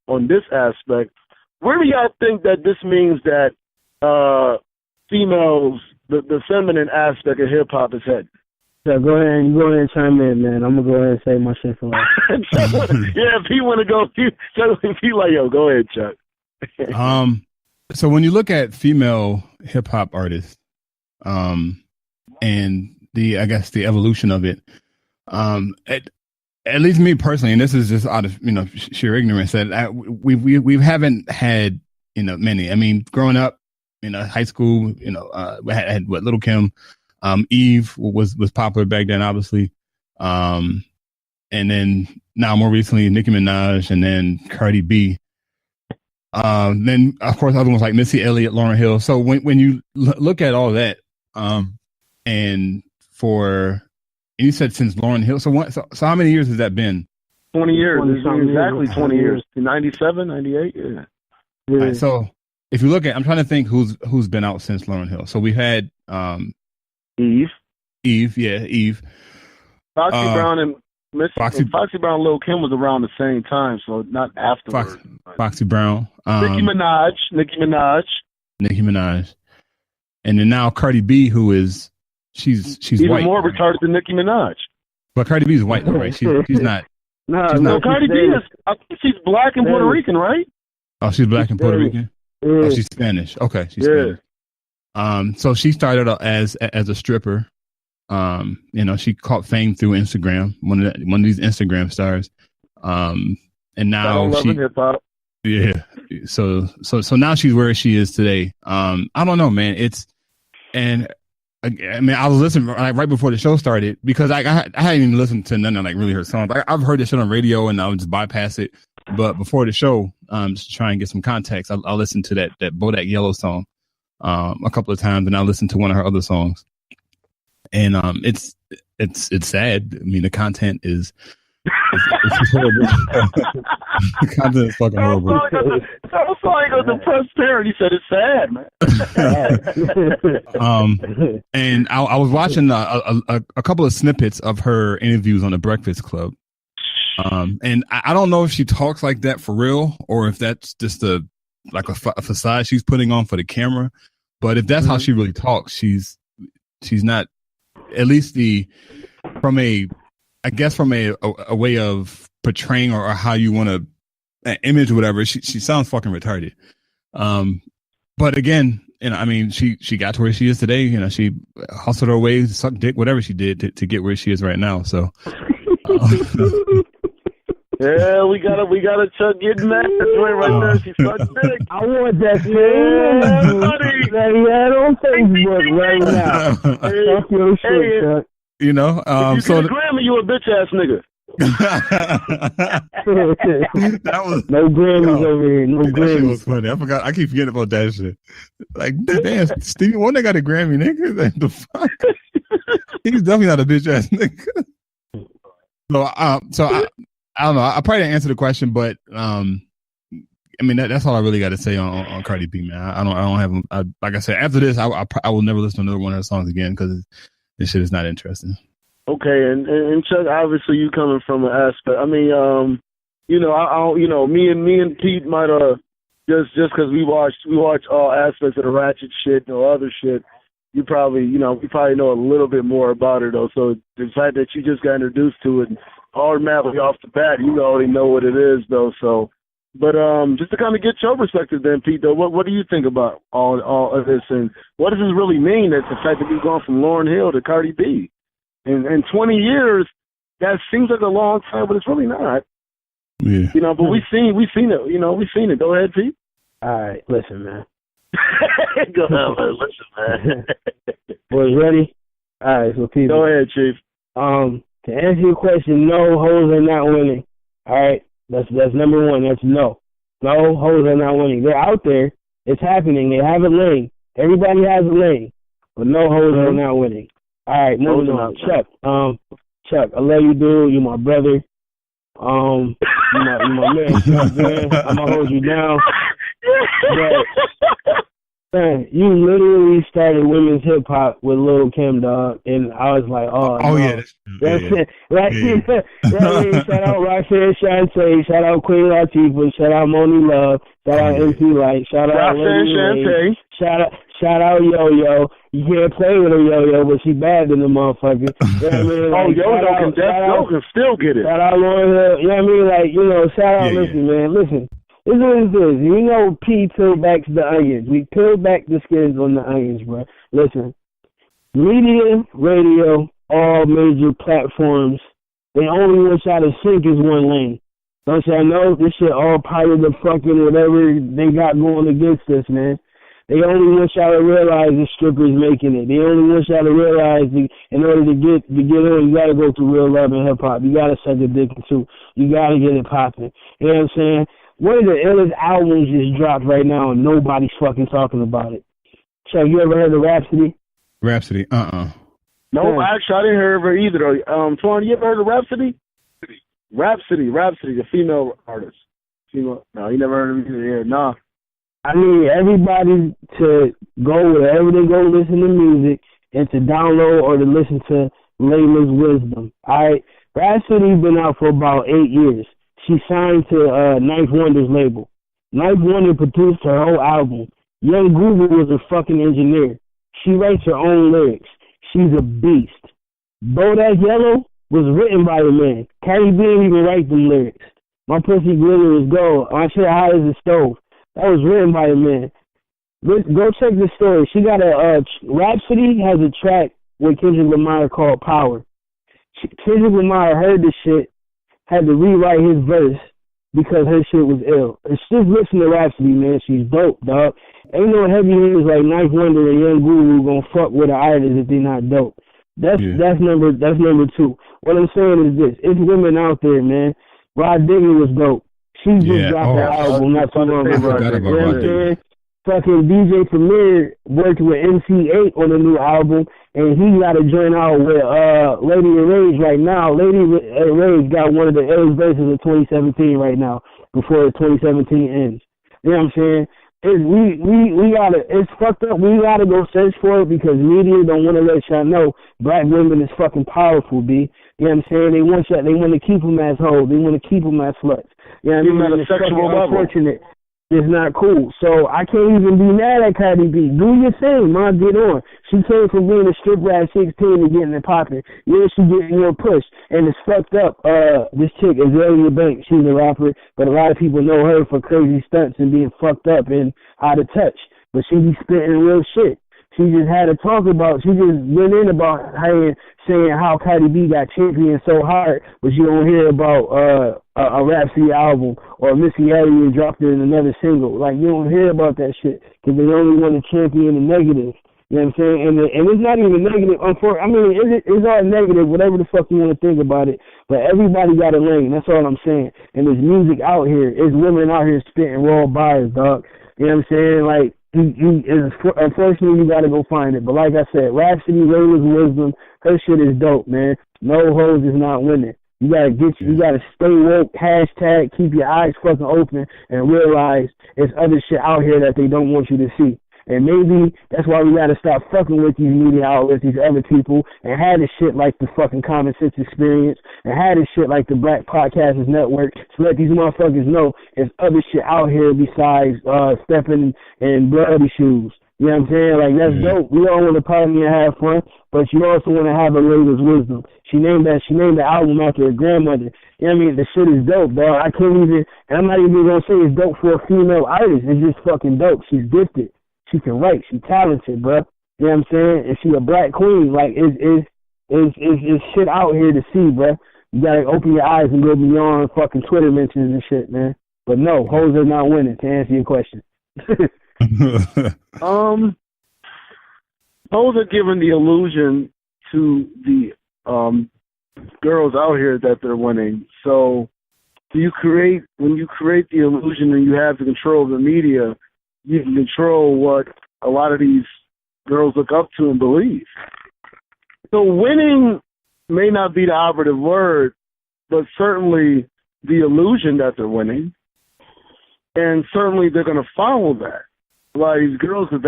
on this aspect. Where do y'all think that this means that females, the feminine aspect of hip hop is heading? So go ahead and chime in, man. I'm gonna go ahead and say my shit for life. Yeah, if he wanna go, if he like, yo, go ahead, Chuck. So when you look at female hip hop artists, and the evolution of it, at least me personally, and this is just out of sheer ignorance, that we haven't had many. I mean, growing up, high school, we had what, Little Kim, Eve was popular back then, obviously, and then now more recently Nicki Minaj, and then Cardi B. Then of course other ones like Missy Elliott, Lauryn Hill. So when you look at all that, and you said since Lauryn Hill, so how many years has that been? 20 years, exactly 20 years. 97, 98, yeah. Right, so if you look at, I'm trying to think who's been out since Lauryn Hill. So we had Eve, Eve. Foxy Brown and Foxy Brown and Lil' Kim was around the same time, so not afterwards. Foxy Brown. Nicki Minaj. And then now Cardi B, who is she's even white, more retarded than Nicki Minaj. But Cardi B is white, though, right? She's not. No, Cardi B is. I think she's black and Puerto Rican, right? Oh, she's black and Puerto Rican. Yeah. Oh, she's Spanish. Okay, she's Spanish. So she started out as a stripper. She caught fame through Instagram, one of these Instagram stars. And now hip-hop. Yeah. So now she's where she is today. I don't know, man. I was listening right before the show started because I hadn't even listened to none of really her songs. I've heard this shit on radio and I would just bypass it. But before the show, just to try and get some context, I listened to that Bodak Yellow song a couple of times, and I listened to one of her other songs. And it's sad. I mean, the content is it's horrible. The content is fucking horrible. Sounds like a depressed parent. He said it's sad, man. And I was watching a couple of snippets of her interviews on the Breakfast Club. And I don't know if she talks like that for real or if that's just a facade she's putting on for the camera. But if that's how she really talks, she's not. At least from a way of portraying or how you want to image or whatever, she sounds fucking retarded. But again, I mean, she got to where she is today. She hustled her way, sucked dick, whatever she did to get where she is right now. So. Yeah, we gotta Chuck getting mad right there. She sucked dick. I want that shit. Buddy, on Facebook right now. Talk your shit, Chuck. If you get a Grammy, you a bitch ass nigga. That was no Grammys over here. No Grammys. That shit was funny. I forgot. I keep forgetting about that shit. Like, damn, Stevie Wonder got a Grammy, nigga. Like, the fuck? He's definitely not a bitch ass nigga. So I don't know. I probably didn't answer the question, but I mean that's all I really got to say on Cardi B, man. I don't have like I said, after this, I will never listen to another one of her songs again because this shit is not interesting. Okay, and Chuck, obviously you coming from an aspect. I mean, me and Pete might just because we watch all aspects of the ratchet shit or other shit. You probably know a little bit more about her though. So the fact that you just got introduced to it automatically off the bat, you already know what it is though. So But just to kind of get your perspective then, Pete, though, what do you think about all of this, and what does this really mean, that the fact that we've gone from Lauryn Hill to Cardi B? In 20 years, that seems like a long time, but it's really not. Yeah. You know, but we've seen it. You know, we've seen it. Go ahead, Pete. All right, listen, man. Go ahead, listen, man. Boys, ready? All right, so people. Go ahead, Chief. To answer your question, no, hoes are not winning. All right, that's number one. That's no. No, hoes are not winning. They're out there. It's happening. They have a lane. Everybody has a lane, but no hoes are not winning. All right, moving on. Chuck, I love you, dude. You're my brother. You my man. You know what I'm saying? I'm gonna hold you down. But, man, you literally started women's hip hop with Lil' Kim, dog, and I was like, oh no. Yeah, that's it. Right? Yeah. Shout out Roxanne Shante, shout out Queen Latifah, shout out Moni Love, shout out MC Light, shout out Roxanne Shante, shout out Yo Yo. You can't play with her, Yo Yo, but she bad than the motherfucker. You know what I mean? Like, Yo can still get it. Shout out Lauryn Hill. You know what I mean? Like, you know, shout out. Listen, man, listen. This is what it is. You know, P peeled back the onions. We peeled back the skins on the onions, bro. Listen, media, radio, all major platforms, they only want y'all to sink is one lane. Don't y'all know? This shit all part of the fucking whatever they got going against us, man. They only want y'all to realize the strippers making it. They only want y'all to realize in order to get on, you got to go through real love and hip-hop. You got to suck a dick too. You got to get it popping. You know what I'm saying? One of the illest albums just dropped right now, and nobody's fucking talking about it. Chuck, you ever heard of Rhapsody? Rhapsody, No, actually, I didn't hear of her either. Twan, you ever heard of Rhapsody? Rhapsody, the female artist. No, you never heard of her either. Yeah, nah. I need everybody to go wherever they go listen to music and to download or to listen to Layla's Wisdom. All right? Rhapsody's been out for about 8 years. She signed to Ninth Wonder's label. Ninth Wonder produced her whole album. Young Google was a fucking engineer. She writes her own lyrics. She's a beast. Bodak Yellow was written by a man. Cardi B didn't even write the lyrics. My pussy glitter is gold. My shit hot as a stove. That was written by a man. Go check the story. She got Rhapsody has a track with Kendrick Lamar called Power. Kendrick Lamar heard the shit, had to rewrite his verse because her shit was ill. It's just listen to Rhapsody, man. She's dope, dog. Ain't no heavy hitters like Ninth Wonder and Young Guru gonna fuck with an artist if they not dope. That's number two. What I'm saying is this: it's women out there, man. Rod Digger was dope. She just dropped her album not too long ago. You know what I'm saying? Fucking DJ Premier worked with MC8 on a new album, and he got to join out with Lady Rage right now. Lady Rage got one of the illest verses of 2017 right now, before 2017 ends. You know what I'm saying? We gotta, it's fucked up. We gotta go search for it because media don't want to let y'all know black women is fucking powerful, B. You know what I'm saying? They want to keep them as hoes. They want to keep them as sluts. You know what I mean? It's fucking unfortunate. It's not cool. So I can't even be mad at Cardi B. Do your thing, man. Get on. She came from being a stripper at 16 to getting it popping. Yeah, she getting more push. And it's fucked up. This chick, Azalea Banks, she's a rapper, but a lot of people know her for crazy stunts and being fucked up and out of touch. But she be spitting real shit. She just had to talk about, she just went in about her saying how Cardi B got championed so hard, but you don't hear about a Rhapsody album or Missy Elliott dropped it in another single. Like, you don't hear about that shit because they only want to champion the negative. You know what I'm saying? And it's not even negative. I mean, it's all negative, whatever the fuck you want to think about it. But everybody got a lane. That's all I'm saying. And there's music out here. There's women out here spitting raw bars, dog. You know what I'm saying? Like, unfortunately, you gotta go find it. But like I said, Rhapsody, Layla's Wisdom, her shit is dope, man. No hoes is not winning. You gotta stay woke, hashtag, keep your eyes fucking open, and realize there's other shit out here that they don't want you to see. And maybe that's why we gotta stop fucking with these media outlets, these other people, and have this shit like the fucking Common Sense Experience, and have this shit like the Black Podcasters Network, to let these motherfuckers know there's other shit out here besides stepping in bloody shoes. You know what I'm saying? Like, that's dope. We all want to party and have fun, but you also want to have a lady's wisdom. She named the album after her grandmother. You know what I mean? The shit is dope, dog. I can't even, and I'm not even going to say it's dope for a female artist. It's just fucking dope. She's gifted. She can write. She's talented, bro. You know what I'm saying? And she a black queen. Like, it's shit out here to see, bro. You gotta open your eyes and go beyond fucking Twitter mentions and shit, man. But no, hoes are not winning, to answer your question. Hoes are giving the illusion to the girls out here that they're winning. So when you create the illusion and you have the control of the media, you can control what a lot of these girls look up to and believe. So winning may not be the operative word, but certainly the illusion that they're winning. And certainly they're going to follow that. A lot of these girls, a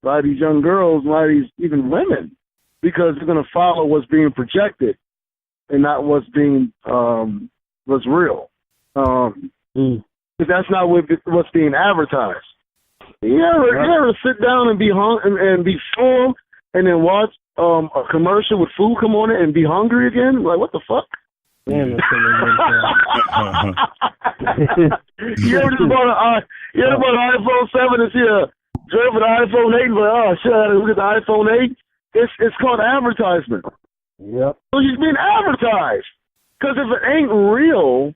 lot of these young girls, a lot of these even women, because they're going to follow what's being projected and not what's being, what's real. Because that's not what's being advertised. You ever sit down and be and be full and then watch a commercial with food come on it and be hungry again? Like, what the fuck? Damn, you ever just bought an iPhone 7 and see a drove with an iPhone 8 and like, oh shit, I gotta look at the iPhone 8? It's called advertisement. Yep. So she's being advertised. Because if it ain't real,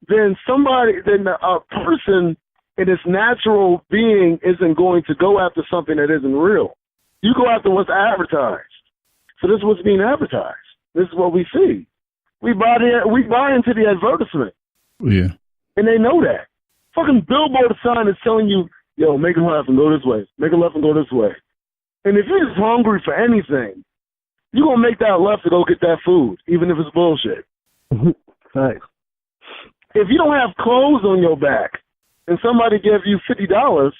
then a person in its natural being isn't going to go after something that isn't real. You go after what's advertised. So this is what's being advertised. This is what we see. We buy into the advertisement. Yeah. And they know that. Fucking billboard sign is telling you, yo, make a left and go this way. Make a left and go this way. And if you're just hungry for anything, you're going to make that left to go get that food, even if it's bullshit. Right. If you don't have clothes on your back and somebody gives you $50,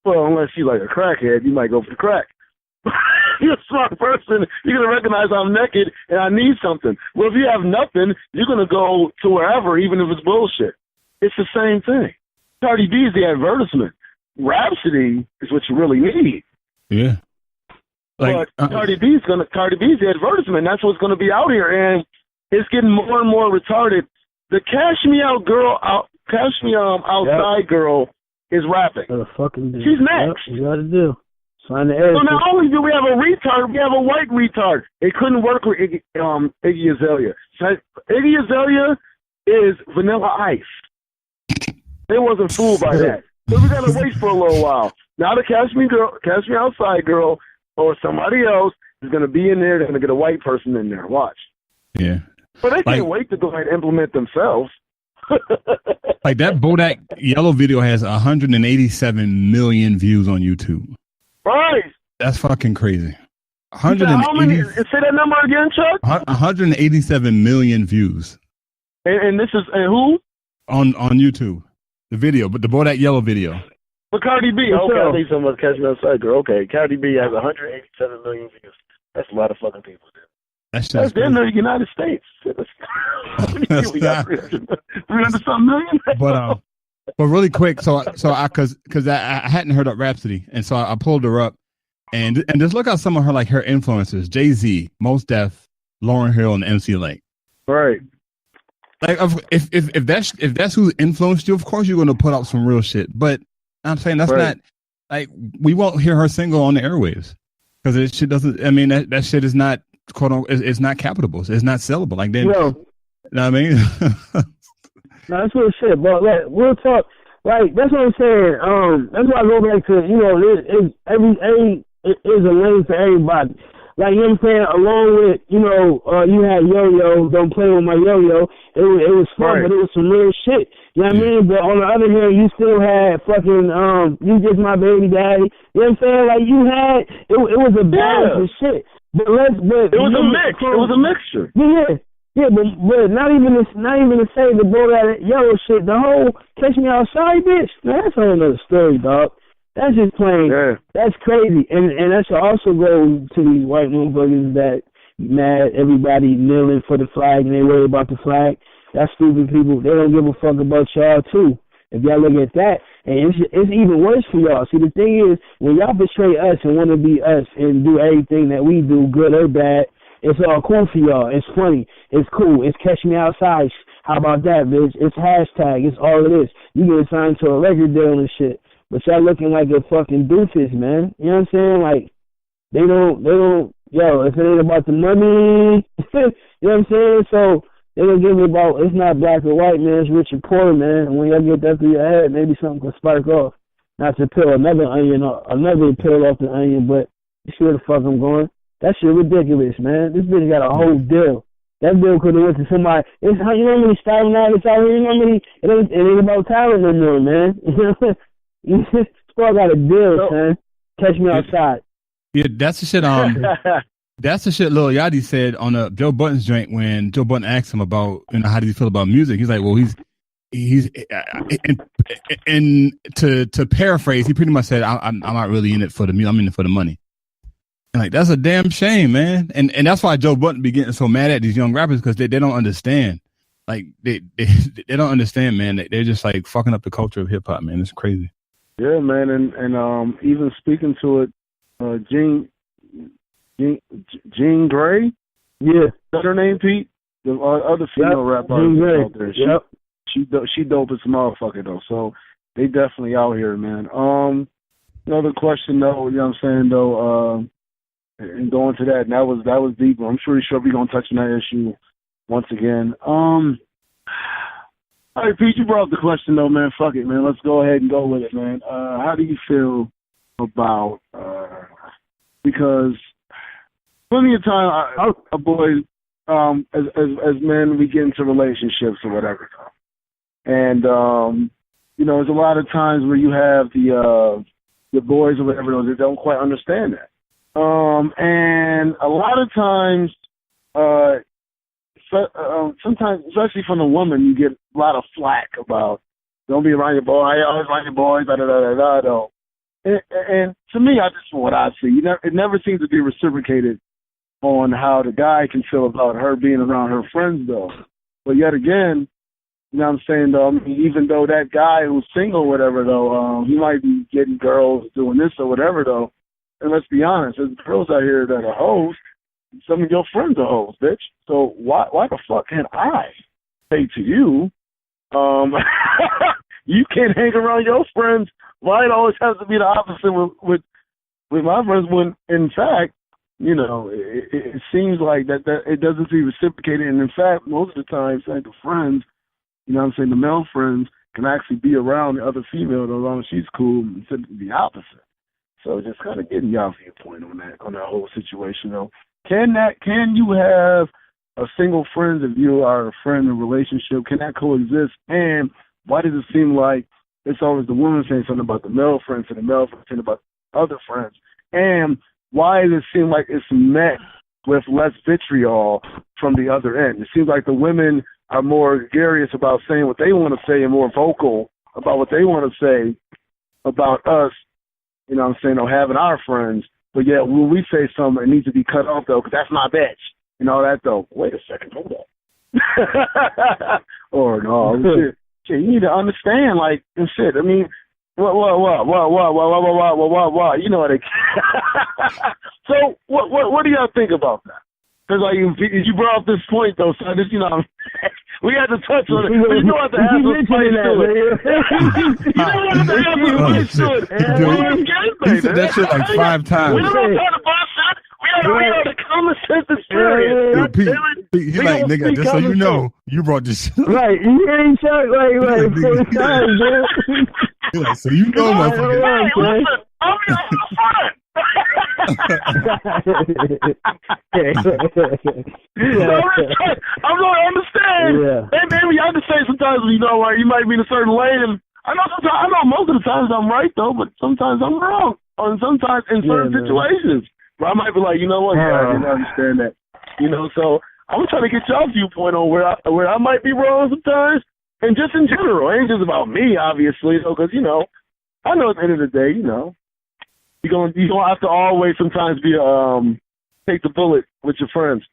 well, unless you're like a crackhead, you might go for the crack. You're a smart person. You're going to recognize I'm naked and I need something. Well, if you have nothing, you're going to go to wherever, even if it's bullshit. It's the same thing. Cardi B is the advertisement. Rhapsody is what you really need. Yeah. But Cardi B is the advertisement. That's what's going to be out here, and it's getting more and more retarded. The Cash Me Outside girl is rapping. She's next. Yep, you got to do. So not only do we have a retard, we have a white retard. It couldn't work with Iggy Azalea. Iggy Azalea is Vanilla Ice. They wasn't fooled by that. So we gotta wait for a little while. Now the Cash Me Outside girl, or somebody else is gonna be in there. They're gonna get a white person in there. Watch. Yeah. But they can't wait to go ahead and implement themselves. Like that Bodak Yellow video has 187 million views on YouTube. Right. That's fucking crazy. How many? Say that number again, Chuck. 187 million views. And this is who? On YouTube. The video, but the Bodak Yellow video. For Cardi B. Okay, I think someone's catching outside girl. Okay, Cardi B has 187 million views. That's a lot of fucking people, dude. That's in the United States. We got 300-something million. But really quick, because I hadn't heard of Rhapsody, and so I pulled her up, and just look at some of her influencers: Jay-Z, Mos Def, Lauryn Hill, and MC Lyte. Right. Like if that's who influenced you, of course you're going to put out some real shit. But I'm saying that's not like we won't hear her single on the airwaves because it shit doesn't. I mean that shit is not quote unquote. It's not capitable. It's not sellable. Like then, you know what I mean? No, that's real shit. But we'll talk. Like that's what I'm saying. That's why I go back to it is a lane for everybody. Like, you know what I'm saying? Along with, you had Yo-Yo, Don't Play With My Yo-Yo. It was fun, but it was some real shit. You know what I mean? But on the other hand, you still had fucking, You Just My Baby Daddy. You know what I'm saying? Like, you had, it was a balance of shit. But it was a mix. It was a mixture. Yeah, but not even to say the Bodak Yellow shit. The whole Catch Me Outside, bitch. Man, that's a whole other story, dog. That's just plain. Yeah. That's crazy. And that should also go to these white motherfuckers that mad everybody kneeling for the flag and they worry about the flag. That's stupid people. They don't give a fuck about y'all too. If y'all look at that, and it's even worse for y'all. See, the thing is, when y'all betray us and want to be us and do everything that we do, good or bad, it's all cool for y'all. It's funny. It's cool. It's catch me outside. How about that, bitch? It's hashtag. It's all it is. You get signed to a record deal and shit. But y'all looking like a fucking doofus, man. You know what I'm saying? Like, they don't, yo, if it ain't about the money, you know what I'm saying? So, they don't give me about, it's not black or white, man. It's rich or poor, man. And when y'all get that through your head, maybe something can spark off. Not to peel another peel off the onion, but you see where the fuck I'm going. That shit ridiculous, man. This bitch got a whole deal. That deal could have went to somebody. You know how many styling artists out here? You know how many? It ain't about talent no more, man. Squad got a deal, son. Catch me outside. Yeah, that's the shit. That's the shit Lil Yachty said on a Joe Budden's joint when Joe Budden asked him about, how do you feel about music? He's like, well, he's and to paraphrase, he pretty much said, I'm not really in it for the music. I'm in it for the money. And like, that's a damn shame, man. And that's why Joe Budden be getting so mad at these young rappers, because they don't understand. Like they don't understand, man. They're just like fucking up the culture of hip hop, man. It's crazy. Yeah, man. And even speaking to it, Jean Grey? Yeah. Is that her name, Pete? The other female rapper out there. She dope as a motherfucker, though. So they definitely out here, man. Another question, though, you know what I'm saying, though, and going to that, and that was deep. I'm sure we're going to touch on that issue once again. All right, Pete, you brought up the question, though, man. Fuck it, man. Let's go ahead and go with it, man. How do you feel about, because plenty of time, a boy, as men, we get into relationships or whatever. And, there's a lot of times where you have the boys or whatever, they don't quite understand that. And a lot of times, sometimes, especially from the woman, you get a lot of flack about, don't be around your boy, I always around your boys, da-da-da-da-da. And to me, from what I see, it never seems to be reciprocated on how the guy can feel about her being around her friends, though. But yet again, you know what I'm saying, though, I mean, even though that guy who's single or whatever, though, he might be getting girls doing this or whatever, though. And let's be honest, there's girls out here that are hoes. Some of your friends are hoes, bitch. So why the fuck can't I say to you, you can't hang around your friends? Why it always has to be the opposite with my friends when, in fact, it seems like that it doesn't seem reciprocated. And in fact, most of the time, like the friends, the male friends can actually be around the other female as long as she's cool, instead of the opposite. So just kind of getting y'all viewpoint on that whole situation, though. Can you have a single friend if you are a friend in a relationship? Can that coexist? And why does it seem like it's always the woman saying something about the male friends and the male friends saying about other friends? And why does it seem like it's met with less vitriol from the other end? It seems like the women are more gregarious about saying what they want to say and more vocal about what they want to say about us, or having our friends. But yet when we say something, it needs to be cut off, though, because that's my bitch. And all that, though. Wait a second, hold up. Or no, shit, you need to understand, like, and shit. I mean, what? You know what they. So, what do y'all think about that? Because, like, you brought up this point, though, son. This, we had to touch on it. But you know what to have some spice to it. You know what to have some spice to it. He said that shit like 5 times. We don't talk about shit. We are the common sense experience. He's like, nigga, just so you know, you brought this shit up. Right, you ain't shot like 4 times, man. He's like, so you know, motherfucker. Hey, listen, I'm your friend. I don't understand. Yeah. And maybe I understand sometimes, you might be in a certain lane, and I know most of the times I'm right though, but sometimes I'm wrong. And sometimes in certain situations, where I might be like, you know what, I didn't understand that. So I'm trying to get y'all viewpoint on where I might be wrong sometimes, and just in general, it ain't just about me, obviously, because I know at the end of the day, you're gonna have to always sometimes be take the bullet with your friends.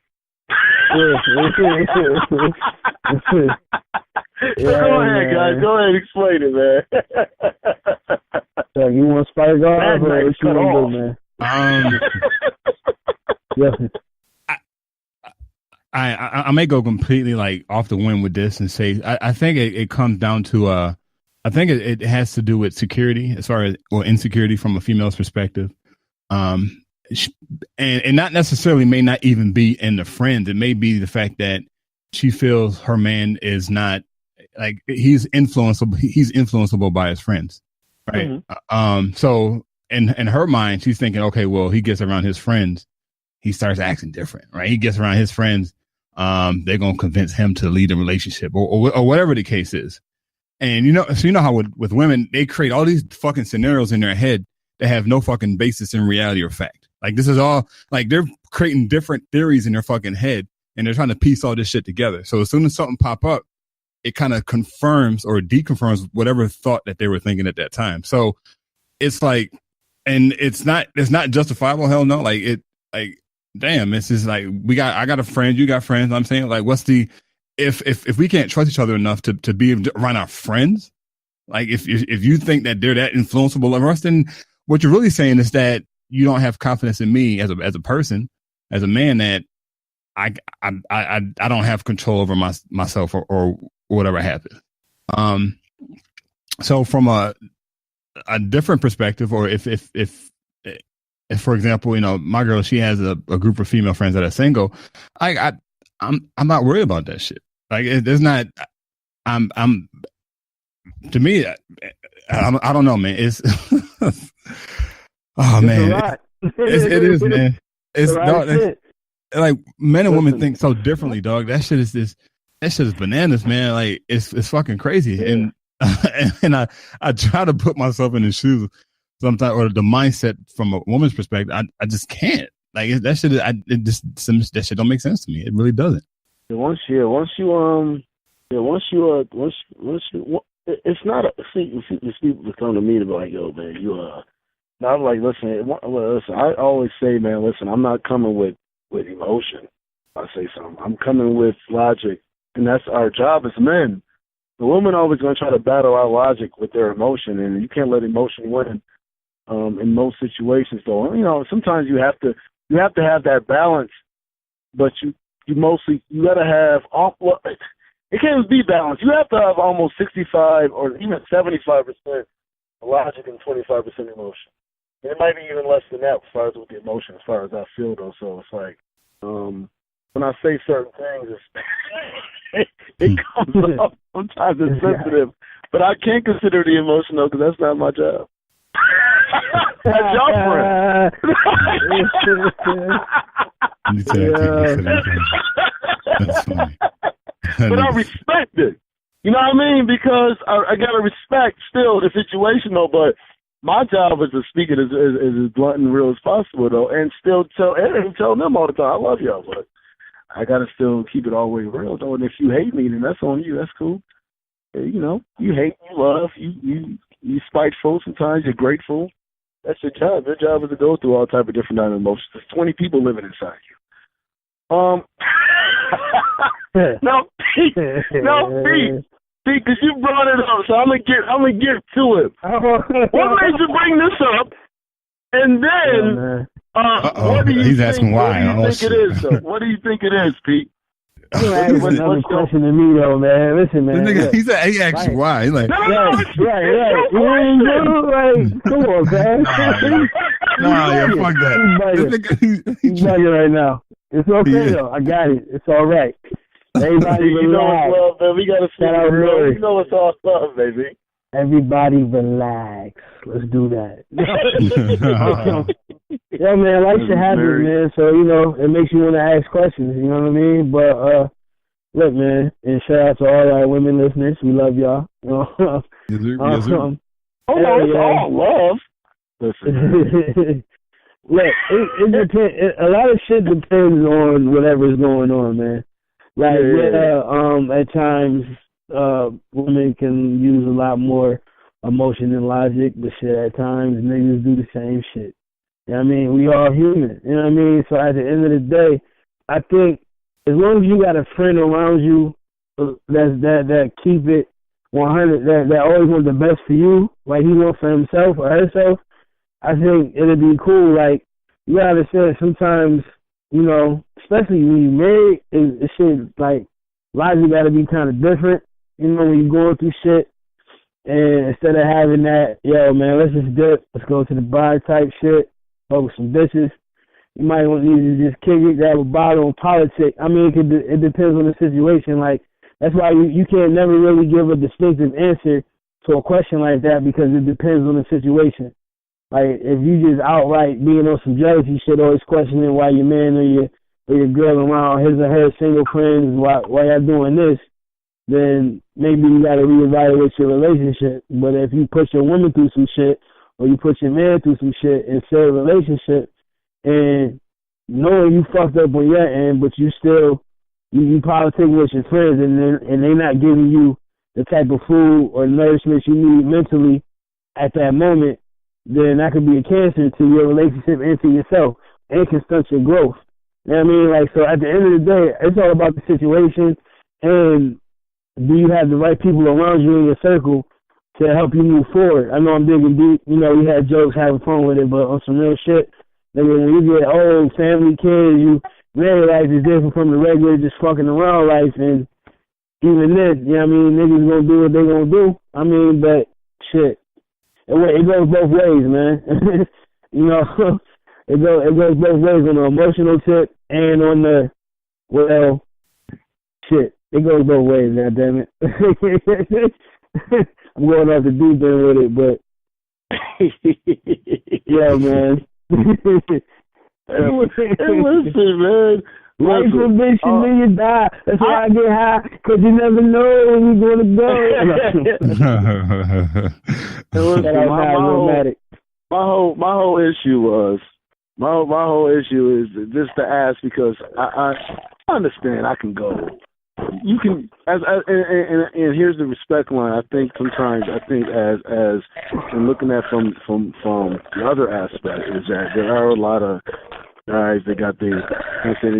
So go ahead, guys. Go ahead and explain it, man. So you want to spark off or what you want to do, man? I may go completely like off the wind with this and say I think it comes down to I think it has to do with security as far as or insecurity from a female's perspective, and not necessarily may not even be in the friends. It may be the fact that she feels her man is not like he's influenceable by his friends, right? Mm-hmm. So in her mind, she's thinking, okay, well, he gets around his friends, he starts acting different, right? He gets around his friends. They're going to convince him to lead a relationship or whatever the case is. And, so you know how with women, they create all these fucking scenarios in their head that have no fucking basis in reality or fact. Like this is all like they're creating different theories in their fucking head and they're trying to piece all this shit together. So as soon as something pop up, it kind of confirms or deconfirms whatever thought that they were thinking at that time. So it's like, and it's not justifiable. Hell no. Damn, it's just like I got a friend, you got friends. I'm saying like, what's the if we can't trust each other enough to be around our friends, like if you think that they're that influenceable over us, then what you're really saying is that you don't have confidence in me as a person, as a man, that I don't have control over myself or whatever happens. So from a different perspective, or if for example, my girl, she has a group of female friends that are single, I'm not worried about that shit. Like there's not, to me, I don't know, man. It's, oh man, it is, man. It's like men and women think so differently, dog. That shit is bananas, man. Like it's fucking crazy. Yeah. And I try to put myself in his shoes sometimes, or the mindset from a woman's perspective. I just can't. Like that shit. That shit don't make sense to me. It really doesn't. Once you, it's not a. See, people come to me to be like, yo, man, Now I'm like, listen. I always say, man, listen. I'm not coming with emotion. I say something. I'm coming with logic, and that's our job as men. The women are always going to try to battle our logic with their emotion, and you can't let emotion win. In most situations, though, sometimes you have to have that balance, but you gotta have it can't be balanced. You have to have almost 65 or even 75% logic and 25% emotion. And it might be even less than that as far as with the emotion, as far as I feel though. So it's like when I say certain things, it comes up. Sometimes it's sensitive, but I can't consider the emotion though, because that's not my job. That's your friend. That's funny. But I respect it. You know what I mean? Because I gotta respect still the situation though. But my job is to speak it as blunt and real as possible though, and still tell them all the time I love y'all. But I gotta still keep it all the way real though. And if you hate me, then that's on you. That's cool. You hate, you love, you spiteful. Sometimes you're grateful. That's your job. Your job is to go through all type of different emotions. There's 20 people living inside you. No, Pete, because you brought it up, so I'm gonna get to it. What made you bring this up? And then, what do you He's think? Asking why. What do you think it is? Though? What do you think it is, Pete? You asked another question to me though, man. Listen, man. He asked you why. He's like, right. Come on, man. Yeah, fuck that. He's bugging right now. It's okay though. I got it. It's all right. Everybody relax. Love, man. We gotta see it real. You know it's all love, baby. Everybody relax. Let's do that. Yeah, man, life should happen, man. So, it makes you want to ask questions, you know what I mean? But, look, man, and shout out to all our women listeners. We love y'all. Yes, sir. It's all love. Listen. Look, it depends. A lot of shit depends on whatever's going on, man. Like, at times, women can use a lot more emotion than logic, but shit, at times, niggas do the same shit. You know what I mean? We all human. You know what I mean? So at the end of the day, I think as long as you got a friend around you that keep it 100, that always want the best for you, like he wants for himself or herself, I think it'd be cool. Like, you gotta understand sometimes, you know, especially when you married, it shit, like, lives you gotta be kind of different, you know, when you're going through shit. And instead of having that, yo, man, let's just dip, let's go to the bar type shit, fuck with some bitches, you might want to just kick it, grab a bottle, and politic. I mean, it depends on the situation. Like, that's why you can't never really give a distinctive answer to a question like that, because it depends on the situation. Like, if you just outright being on some jealousy shit, always questioning why your man or your girl around his or her single friends, why y'all doing this, then maybe you got to reevaluate your relationship. But if you put your woman through some shit, or you put your man through some shit and say a relationship, and knowing you fucked up on your end, but you still you politic with your friends, and they're not giving you the type of food or nourishment you need mentally at that moment, then that could be a cancer to your relationship and to yourself, and can stunt your growth. You know what I mean? Like, so at the end of the day, it's all about the situation, and do you have the right people around you in your circle to help you move forward? I know I'm digging deep. You know, we had jokes, having fun with it, but on some real shit, when you get old, family, kids, you married life is different from the regular just fucking around life. And even then, you know what I mean, niggas gonna do what they gonna do. I mean, but shit, it goes both ways, man. You know, it goes both ways on the emotional tip and on the, well, shit. It goes both ways, now, damn it. I'm going off the deep end with it, but yeah, man. Hey, listen, man. Life for bitch, then you die. That's why I get high, because you never know when you're going to go. My whole issue is just to ask, because I understand I can go. You can, and here's the respect line. I think sometimes, as and looking at from the other aspect, is that there are a lot of guys that got they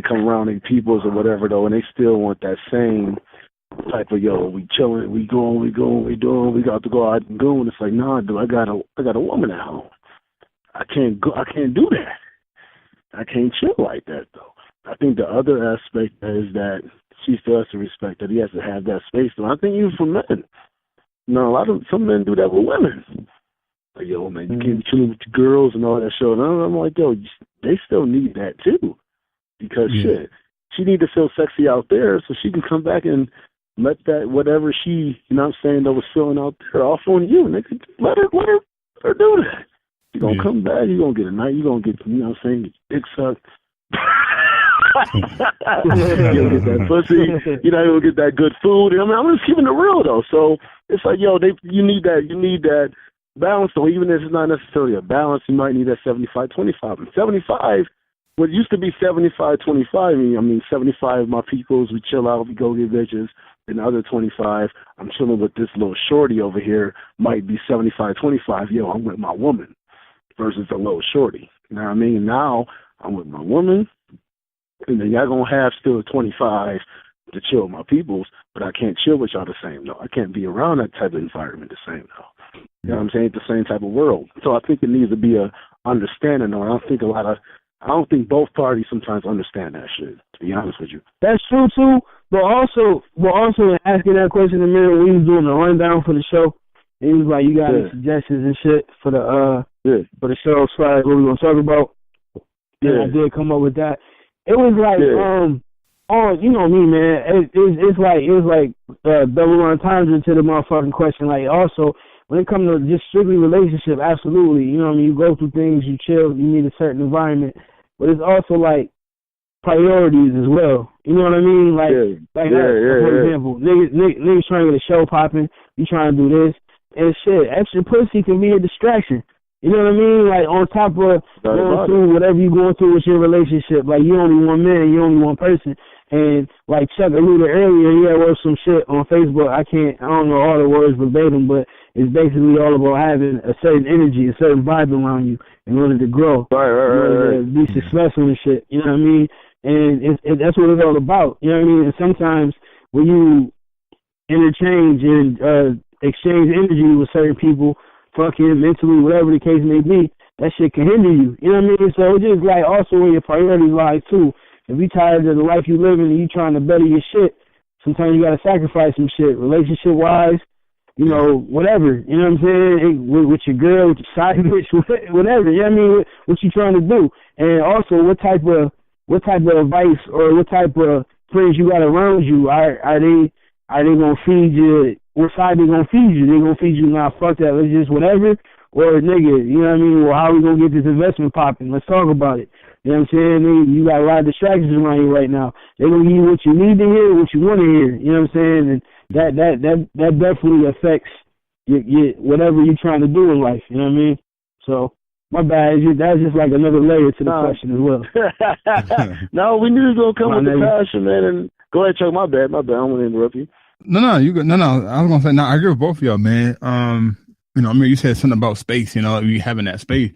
come around their peoples or whatever though, and they still want that same type of, yo, we chilling, we doing, we got to go out and go, and it's like, nah, dude, I got a woman at home. I can't do that. I can't chill like that though. I think the other aspect is that she still has to respect that he has to have that space. So I think even for men, you know, some men do that with women. Like, yo, man, you can't be chilling with the girls and all that shit. And I'm like, yo, they still need that too, because shit, she need to feel sexy out there so she can come back and let that whatever she, you know what I'm saying, that was feeling out there off on you, and they could let her do that. You gonna come back, you gonna get a night, you gonna get, you know what I'm saying, dick sucked. You'll get that pussy, you know, you'll get that good food. I mean, I'm just keeping it real though. So it's like, yo, you need that balance. So even if it's not necessarily a balance, you might need that 75-25. And 75, what used to be 75-25, I mean 75 my peoples, we chill out, we go get bitches. And the other 25, I'm chilling with this little shorty over here, might be 75-25. Yo, I'm with my woman versus a little shorty. You know what I mean? Now I'm with my woman. And then y'all gonna have still 25 to chill with my peoples, but I can't chill with y'all the same though. I can't be around that type of environment the same though. You know what I'm saying? It's the same type of world. So I think it needs to be a understanding though. I don't think both parties sometimes understand that shit, to be honest with you. That's true too. But also in asking that question in a minute, we was doing a rundown for the show, and he was like, you got any suggestions and shit for the show / what we gonna talk about. And I did come up with that. It was like, you know me, man. It was like double entendre to the motherfucking question. Like, also, when it comes to just strictly relationship, absolutely. You know what I mean? You go through things, you chill, you need a certain environment. But it's also like priorities as well. You know what I mean? For example, niggas trying to get a show popping, you trying to do this, and shit, extra pussy can be a distraction. You know what I mean? Like, on top of going through whatever you're going through with your relationship, like, you only one man, you only one person. And, like, Chuck alluded earlier, he had wrote some shit on Facebook. I don't know all the words verbatim, but it's basically all about having a certain energy, a certain vibe around you in order to grow. Right. To be successful and shit. You know what I mean? And that's what it's all about. You know what I mean? And sometimes when you interchange and exchange energy with certain people, fucking mentally, whatever the case may be, that shit can hinder you. You know what I mean? So it's just like also where your priorities lie too. If you tired of the life you living and you trying to better your shit, sometimes you gotta sacrifice some shit, relationship wise, you know, whatever. You know what I'm saying? With your girl, with your side bitch, whatever. You know what I mean? What you trying to do, and also what type of advice or what type of friends you got around you. Are they gonna feed you? What side they gonna feed you? They gonna feed you, nah, fuck that, let's just whatever? Or nigga, you know what I mean? Well, how we gonna get this investment popping? Let's talk about it. You know what I'm saying? You got a lot of distractions around you right now. They're gonna give you what you need to hear, what you want to hear. You know what I'm saying? And that definitely affects your whatever you're trying to do in life. You know what I mean? So my bad. That's just like another layer to the question as well. No, we knew it was gonna come with the passion, man. And go ahead, Chuck. My bad. I don't want to interrupt you. No, you good. No. I was gonna say, I agree with both of y'all, man. You know, I mean, you said something about space. You know, you having that space.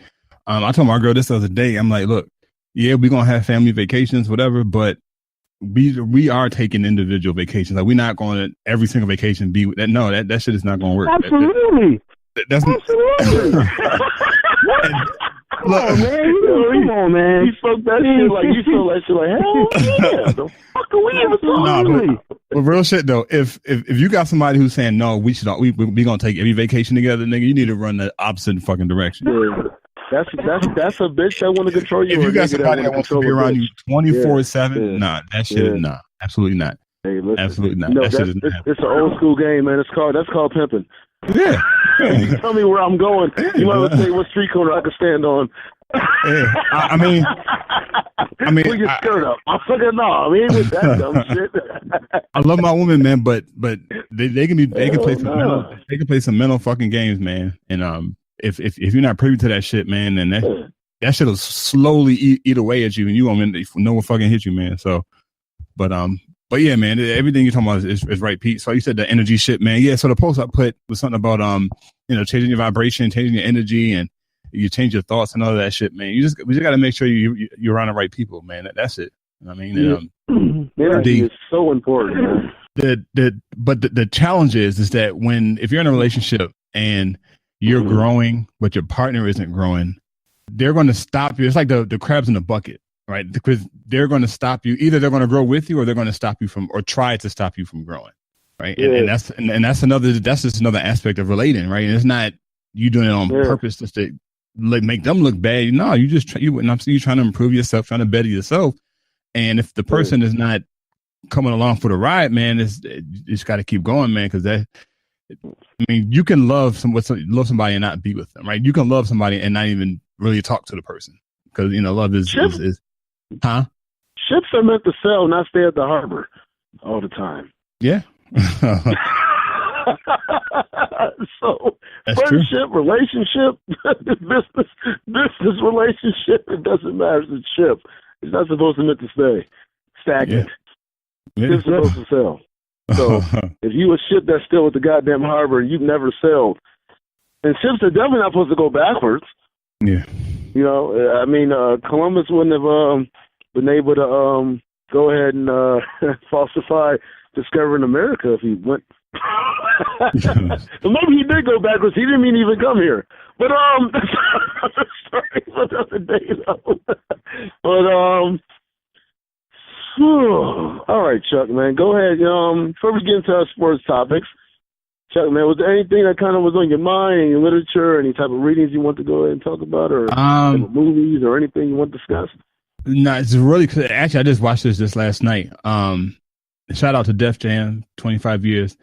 I told my girl this the other day. I'm like, look, yeah, we're gonna have family vacations, whatever, but we are taking individual vacations. Like, we're not going to every single vacation be that. No, that shit is not gonna work. Absolutely. That's absolutely. Come on, man. You spoke that shit like you feel that shit like, hell yeah. The fuck are we even talking about? But real shit though, if you got somebody who's saying no, we gonna take every vacation together, nigga, you need to run the opposite fucking direction. Yeah. That's a bitch that want to control you. If you got somebody that wants to be around you 24/7, nah, that shit is not. Absolutely not. Hey, listen, absolutely not. No, that shit is not. It's an old school game, man. That's called pimping. Yeah. You tell me where I'm going. You might say what street corner I can stand on. Yeah. I mean, pull your skirt up. I'm fucking no. I mean, with that dumb shit. I love my woman, man, but they can play some mental fucking games, man. And if you're not privy to that shit, man, then that shit'll slowly eat away at you, and you won't no one fucking hit you, man. So, but yeah, man, everything you're talking about is right, Pete. So you said the energy shit, man. Yeah. So the post I put was something about changing your vibration, changing your energy, and you change your thoughts and all of that shit, man. We just got to make sure you're around the right people, man. That's it. I mean, energy is so important, man. The challenge is that if you're in a relationship and you're growing, but your partner isn't growing, they're going to stop you. It's like the crabs in the bucket, right? Because they're going to stop you. Either they're going to grow with you, or they're going to stop you or try to stop you from growing, right? Yeah. And that's just another aspect of relating, right? And it's not you doing it on purpose just to make them look bad. No, you're trying to improve yourself, trying to better yourself. And if the person is not coming along for the ride, man, it's got to keep going, man. Because you can love somebody and not be with them, right? You can love somebody and not even really talk to the person, because love is huh? Ships are meant to sail, not stay at the harbor all the time. Yeah. So that's friendship, true. relationship, business relationship, it doesn't matter. It's a ship. It's not supposed to meant to stay stagnant. Yeah. It's supposed to sail. So if you a ship that's still at the goddamn harbor and you've never sailed, and ships are definitely not supposed to go backwards. Yeah. I mean, Columbus wouldn't have been able to go ahead and falsify discovering America if he went. So maybe he did go backwards. He didn't mean to even come here. But that's another story for another day, though. But all right, Chuck, man, go ahead. Before we get into our sports topics, Chuck, man, was there anything that kind of was on your mind, any literature, any type of readings you want to go ahead and talk about, or movies, or anything you want to discuss? No, it's really good. Actually, I just watched this last night. Shout out to Def Jam, 25 years.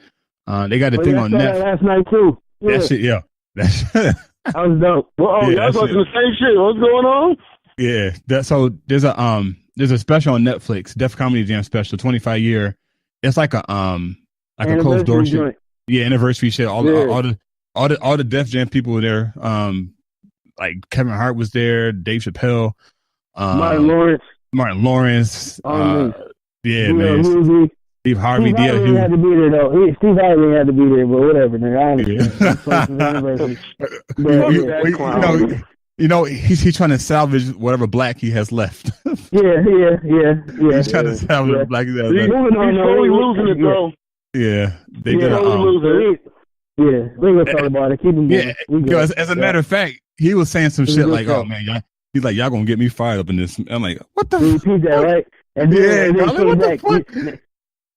They got a thing on Netflix last night too. Yeah. That shit, yeah. That was dope. Well, y'all watching the same shit. What's going on? Yeah. So there's a special on Netflix, Def Comedy Jam special, 25 year. It's like a closed door shit. Yeah, anniversary shit. All the Def Jam people were there. Like Kevin Hart was there, Dave Chappelle, Martin Lawrence. Yeah, man. Steve Harvey. Steve Harvey had to be there, though. Steve Harvey had to be there, but whatever, nigga. He's trying to salvage whatever black he has left. Yeah. He's trying to salvage black he has left. He's slowly losing it, though. Yeah, they yeah, did. We ain't gonna talk about it. Keep him going. Yeah, because as a matter of fact, he was saying some shit like, "Oh man, he's like, y'all gonna get me fired up in this." I'm like, "What the?" Repeat that, right? And then, yeah, came what back. the fuck?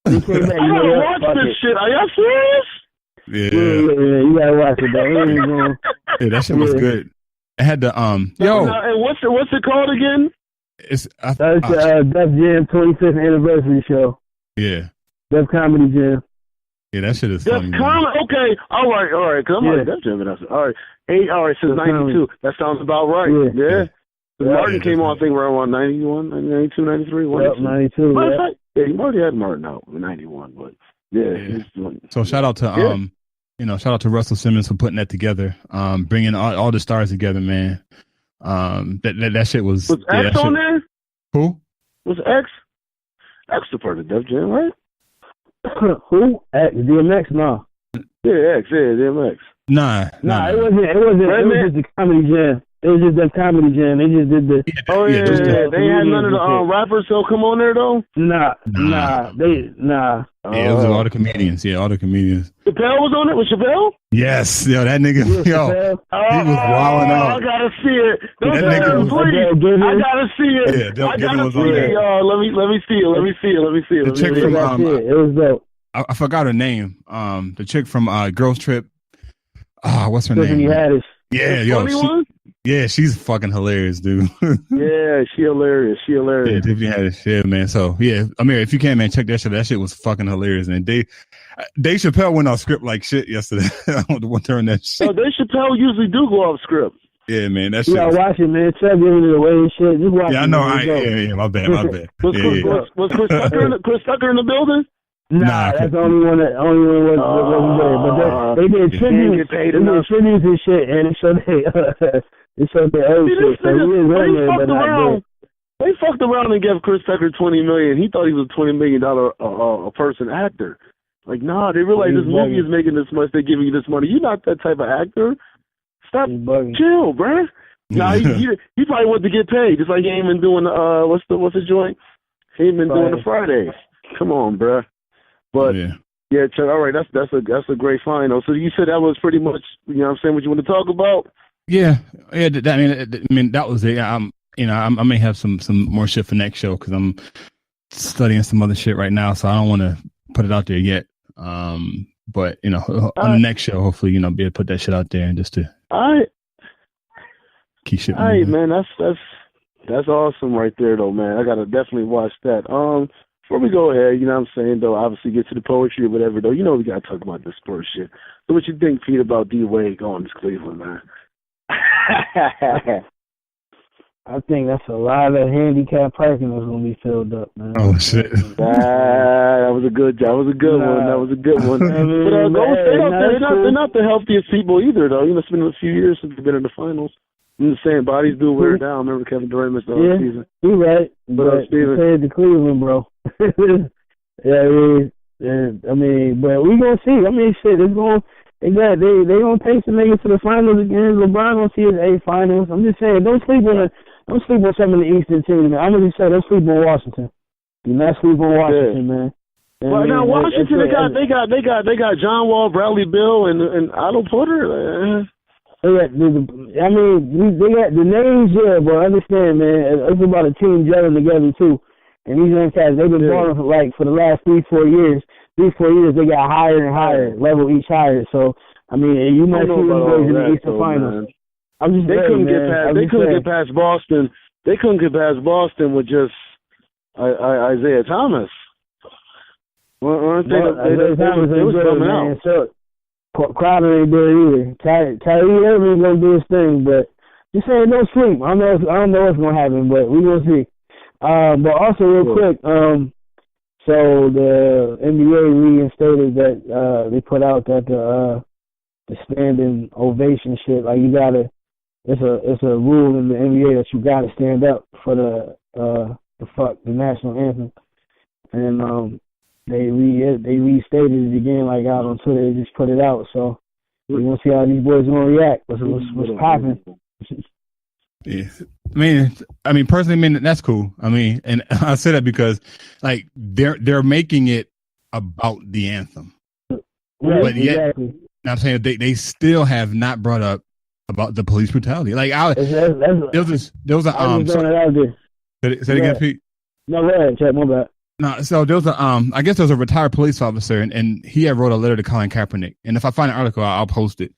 He came back. I gotta watch this shit. Are y'all serious? Yeah, you gotta watch it, though. Yeah, that shit was good. I had to And what's it called again? It's Def Jam 25th anniversary show. Yeah, Def Comedy Jam. Yeah, that shit is Def funny. Okay, all right. Cause I'm like Def Jam. All right, since '92. That sounds about right. Yeah. Martin came on, I think, around 91, 92, 93. 92. Yeah, he already had Martin out in 91, but yeah. So shout out to shout out to Russell Simmons for putting that together, bringing all the stars together, man. That shit was X on there? Who? Was X? X the part of Def Jam, right? Who? X, DMX? No. Yeah, X. Yeah, DMX. Nah. It wasn't. It was just a comedy jam. It was just that comedy jam. They just did the. They had none of the rappers so come on there though. Nah. Yeah, it was all the comedians. Yeah, all the comedians. Chappelle was on it. Was Chappelle? Yes, that nigga. He was wilding out. I gotta see it. That nigga please. I gotta see it. Yeah, I gotta see it, y'all. Let me see it. The chick from it was dope. I forgot her name. The chick from Girls Trip. What's her name? Haddish. Yeah, she's fucking hilarious, dude. Yeah, she hilarious. Yeah, Tiffany Haddish, yeah, man. So yeah, Amir, if you can, man, check that shit. That shit was fucking hilarious. And Dave Chappelle went off script like shit yesterday. I don't want to turn that shit. So Dave Chappelle usually do go off script. Yeah, man, that shit. You gotta watch it, man. Chuck giving it away and shit. Just watch it. Yeah, I know. Yeah, my bad. Was Chris Tucker in the building? Nah, that's the only one wasn't there. But they did tributes. They did tributes and shit, and it showed their old shit. So he is on there, but not there. They fucked around and gave Chris Tucker $20 million. He thought he was a $20 million a person actor. Like, nah, they realize this movie is making this much. They're giving you this money. You're not that type of actor. Stop, chill, bruh. Nah, he probably wanted to get paid. Just like he ain't been doing what's the joint? He ain't been doing the Fridays. Come on, bruh. But yeah, Chuck. All right, that's a great find. So you said that was pretty much, you know what I'm saying, what you want to talk about? Yeah. I mean that was it. I may have some more shit for next show because I'm studying some other shit right now, so I don't want to put it out there yet. But on the next show, hopefully, be able to put that shit out there and just to keep shit moving. All right, man. That's awesome right there, though, man. I gotta definitely watch that. Before we go ahead, you know what I'm saying, though, obviously get to the poetry or whatever, though, we got to talk about this Spurs shit. So what you think, Pete, about D-Wade going to Cleveland, man? I think that's a lot of handicap parking that's going to be filled up, man. Oh, shit. That was a good job. That was a good one. But Golden State out there, they're not the healthiest people either, though. It's been a few years since they've been in the finals. I'm just saying, bodies do wear down. Remember Kevin Durant missed the whole season. You're right. But compared to Cleveland, bro. I mean, but we gonna see. I mean, shit, they gonna take some niggas to the finals again. LeBron gonna see his A finals. I'm just saying, don't sleep on some of the Eastern teams, man. I'm gonna say don't sleep on Washington. Do not sleep on Washington, man. Well, now Washington, they got John Wall, Bradley Beal, and Otto Porter. They got the names, but understand, man, it's about a team gelling together too. And these young cats, they've been balling for the last 3-4 years. 3-4 years, they got higher and higher, level each higher. So, I mean, you might see them boys in the Eastern Finals. I'm just they couldn't get past Boston. They couldn't get past Boston with just Isaiah Thomas. Isaiah Thomas was coming out. So, Crowder ain't there either. Kyrie Irving's gonna do his thing, but just saying, don't sleep. I don't know what's gonna happen, but we gonna see. But also real quick, so the NBA reinstated that they put out that the standing ovation shit. Like it's a rule in the NBA that you gotta stand up for the national anthem, and they restated it again, like out on Twitter. They just put it out, so we're gonna see how these boys gonna react. What's popping? Yeah, I mean, personally, that's cool. I mean, and I say that because, like, they're making it about the anthem. Right, but yet, exactly. I'm saying they still have not brought up about the police brutality. Like there was a say it again, Pete. No, go ahead, check my bad. No, so there was a I guess there was a retired police officer, and he had wrote a letter to Colin Kaepernick. And if I find an article, I'll post it.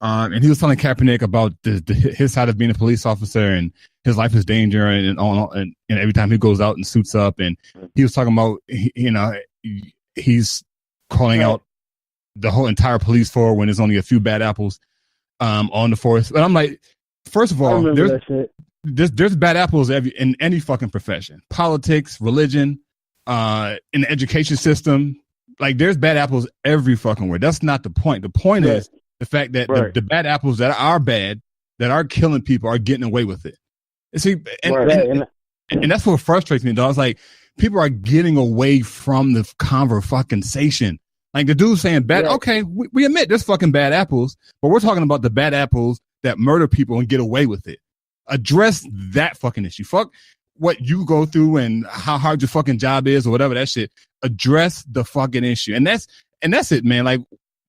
And he was telling Kaepernick about his side of being a police officer and his life is danger and every time he goes out and suits up, and he was talking about he's calling out the whole entire police force when there's only a few bad apples on the force. But I'm like, first of all, there's bad apples in any fucking profession, politics, religion, in the education system. Like there's bad apples every fucking where. That's not the point. The point is the fact that the bad apples that are bad, that are killing people, are getting away with it. And see, and that's what frustrates me, though. It's like people are getting away from the conversation. Like the dude saying okay, we admit there's fucking bad apples, but we're talking about the bad apples that murder people and get away with it. Address that fucking issue. Fuck what you go through and how hard your fucking job is or whatever that shit. Address the fucking issue. And that's it, man. Like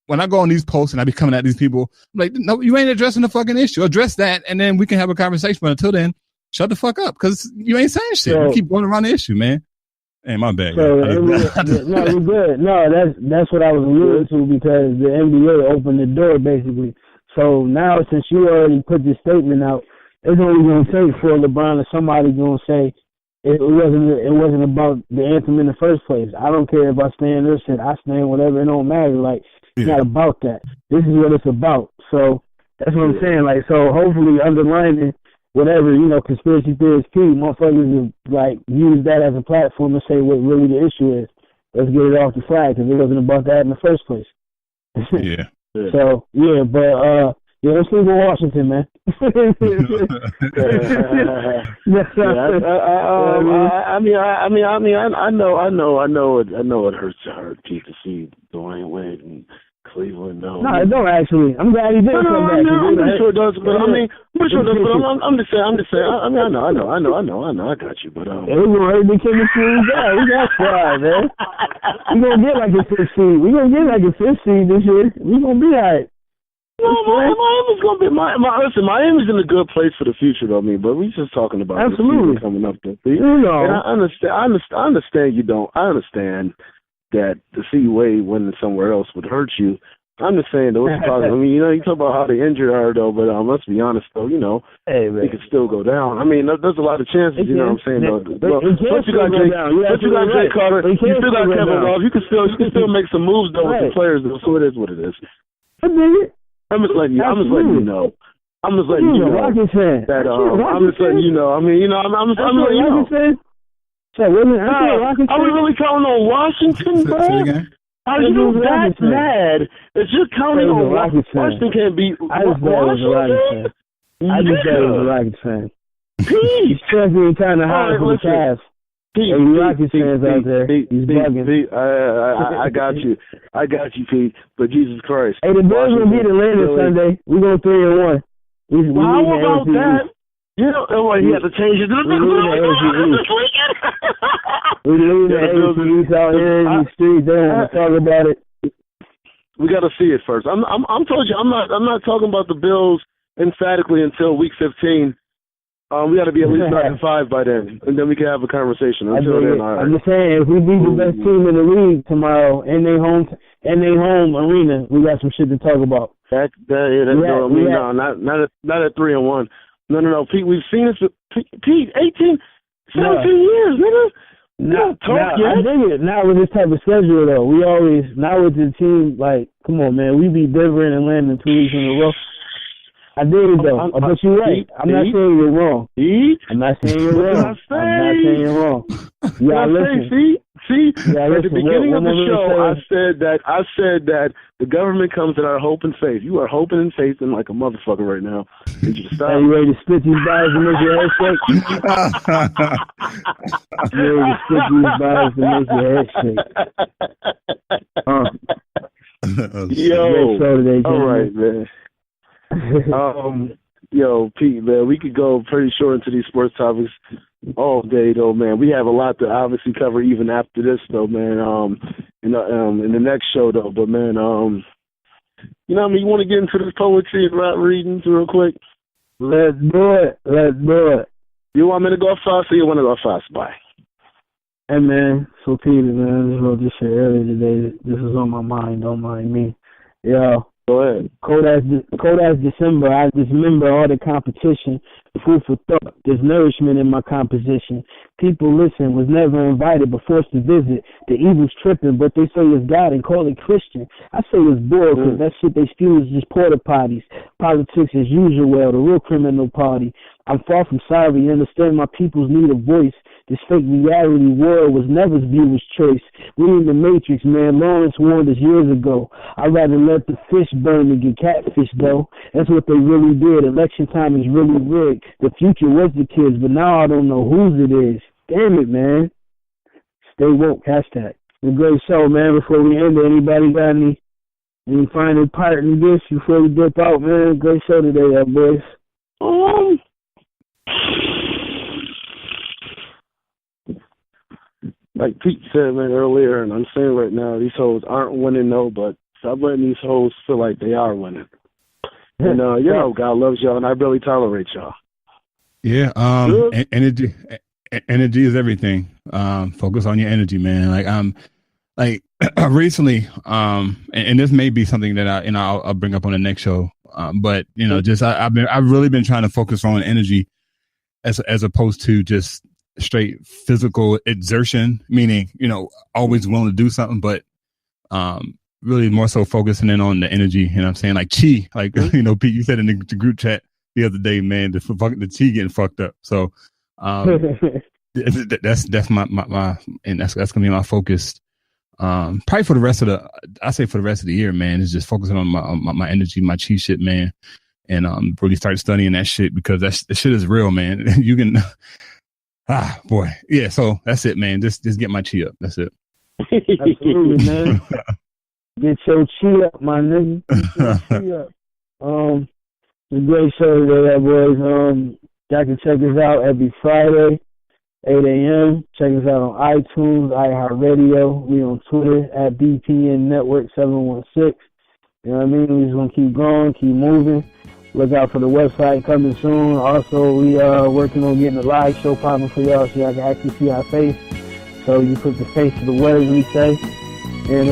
when I go on these posts and I be coming at these people, I'm like, no, you ain't addressing the fucking issue. Address that, and then we can have a conversation. But until then, shut the fuck up, because you ain't saying shit. You keep going around the issue, man. Hey, my bad. No, you're good. No, that's what I was alluding to, because the NBA opened the door basically. So now, since you already put this statement out, it's only going to take for LeBron or somebody going to say it wasn't about the anthem in the first place. I don't care if I stand this shit. I stand whatever. It don't matter. Like, it's not about that. This is what it's about. So that's what I'm saying. Like, so hopefully underlining whatever, conspiracy theorists keep, motherfuckers will, like, use that as a platform to say what really the issue is. Let's get it off the flag, because it wasn't about that in the first place. Yeah. So, let's leave in Washington, man. I know it hurts your heart, Pete, to see Dwayne Wade and Cleveland. No, it don't actually. I'm glad he did come back. I'm sure it does, but I'm just saying. I got you, but we're gonna hurt the chemistry we got squad, man. We gonna get like a 5th seed. We gonna get like a 5th seed this year. We gonna be all right. No, Miami's gonna be listen, Miami's in a good place for the future, though. But we just talking about the season coming up. And I understand you don't. I understand that to see Wade winning somewhere else would hurt you. I'm just saying, though, what's the problem? You talk about how they injured her, though, but let's be honest, though, it could still go down. There's a lot of chances, you know what I'm saying, though. But you got Jay Carter, you still got Kevin Love, you can still make some moves, though, with the players, though, so it is what it is. I'm just letting you know. I'm just letting you know. I'm just letting you know. I'm just letting you know. I'm letting you know. Are we really counting on Washington, bro? Are you that mad that you're counting on Washington can't beat Washington? I just said it was a Rockets fan. Pete! He's trying to hide from the Cavs. Pete, Rockets fans out there. He's bugging. Pete, I got you. I got you, Pete. But Jesus Christ. Hey, the Bulls will beat Atlanta Sunday. We go 3-1. How about that? He had to change it. We lose the AFC out here in the streets. They don't want to talk about it. We got to see it first. I'm told you. I'm not talking about the Bills emphatically until week 15. We got to be at least 9-5 by then, and then we can have a conversation. Until then, all right. I'm just saying, if we beat the best team in the league tomorrow in their home arena, we got some shit to talk about. Not at 3-1. No, Pete. We've seen this. Pete, 17 years, nigga. I dig it. Not with this type of schedule, though. Not with the team. Like, come on, man. We beat Denver and Atlanta 2 weeks in a row. I did it, though. But you're right. I'm not saying you're wrong. I'm not saying you're wrong. You gotta listen. See? At the beginning of the show, I said that the government comes at our hope and faith. You are hoping and faithing like a motherfucker right now. Did you stop? Are you ready to spit these bars and make your head shake? You ready to spit these bars and make your head shake? Yo, all right, man. Pete, man, we could go pretty short into these sports topics. all day, though, man. We have a lot to obviously cover even after this, though, man. In the next show, though. But, man, you know what I mean? You want to get into this poetry and rap readings real quick? Let's do it. You want me to go first or you want to go first? Bye. Hey, man. So, Peter, man, I just wrote this shit earlier today. This is on my mind. Don't mind me. Yo. Go ahead. Cold as December, I dismember all the competition. Food for thought, there's nourishment in my composition. People listen, was never invited but forced to visit. The evil's tripping, but they say it's God and call it Christian. I say it's bull, because that shit they spew is just porta potties. Politics as usual, the real criminal party. I'm far from sorry, understand my people's need a voice. This fake reality world was never viewers' choice. We in the Matrix, man. Lawrence warned us years ago. I'd rather let the fish burn than get catfish, though. That's what they really did. Election time is really rigged. The future was the kids, but now I don't know whose it is. Damn it, man. Stay woke, hashtag. A great show, man. Before we end it, anybody got any final part in this before we dip out, man? Great show today, boys. Like Pete said, man, earlier, and I'm saying right now, these hoes aren't winning, no, but stop letting these hoes feel like they are winning. And, you know, God loves y'all, and I really tolerate y'all. Yeah, energy is everything. Focus on your energy, man. Like recently, and this may be something that I'll bring up on the next show. But I've really been trying to focus on energy as opposed to just straight physical exertion, meaning, always willing to do something, but really more so focusing in on the energy. You know what I'm saying? Like chi, like, Pete, you said in the group chat the other day, man, the chi getting fucked up. So that's my and that's gonna be my focus. Probably for the rest of the year, man, is just focusing on my energy, my chi shit, man, and really start studying that shit, because that shit is real, man. You can boy. Yeah, so that's it, man. Just get my chi up. That's it. Absolutely, man. Get your chi up, my nigga. Get your chi up. It's a great show today, boys. Y'all can check us out every Friday, 8 a.m. Check us out on iTunes, iHeartRadio. We on Twitter at BPN Network 716. You know what I mean? We just gonna keep growing, keep moving. Look out for the website coming soon. Also, we are working on getting a live show popping for y'all, so y'all can actually see our face. So you put the face to the words we say. And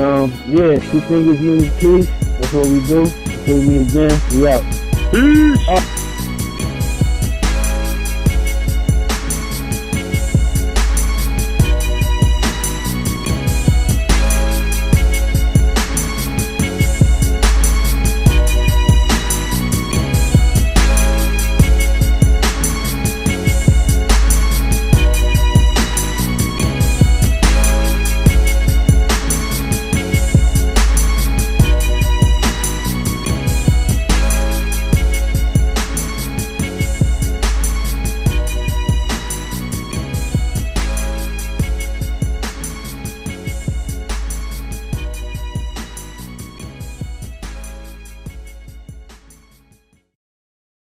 yeah, 2 fingers, unity, peace. That's what we do. Until we meet again, we out. Peace.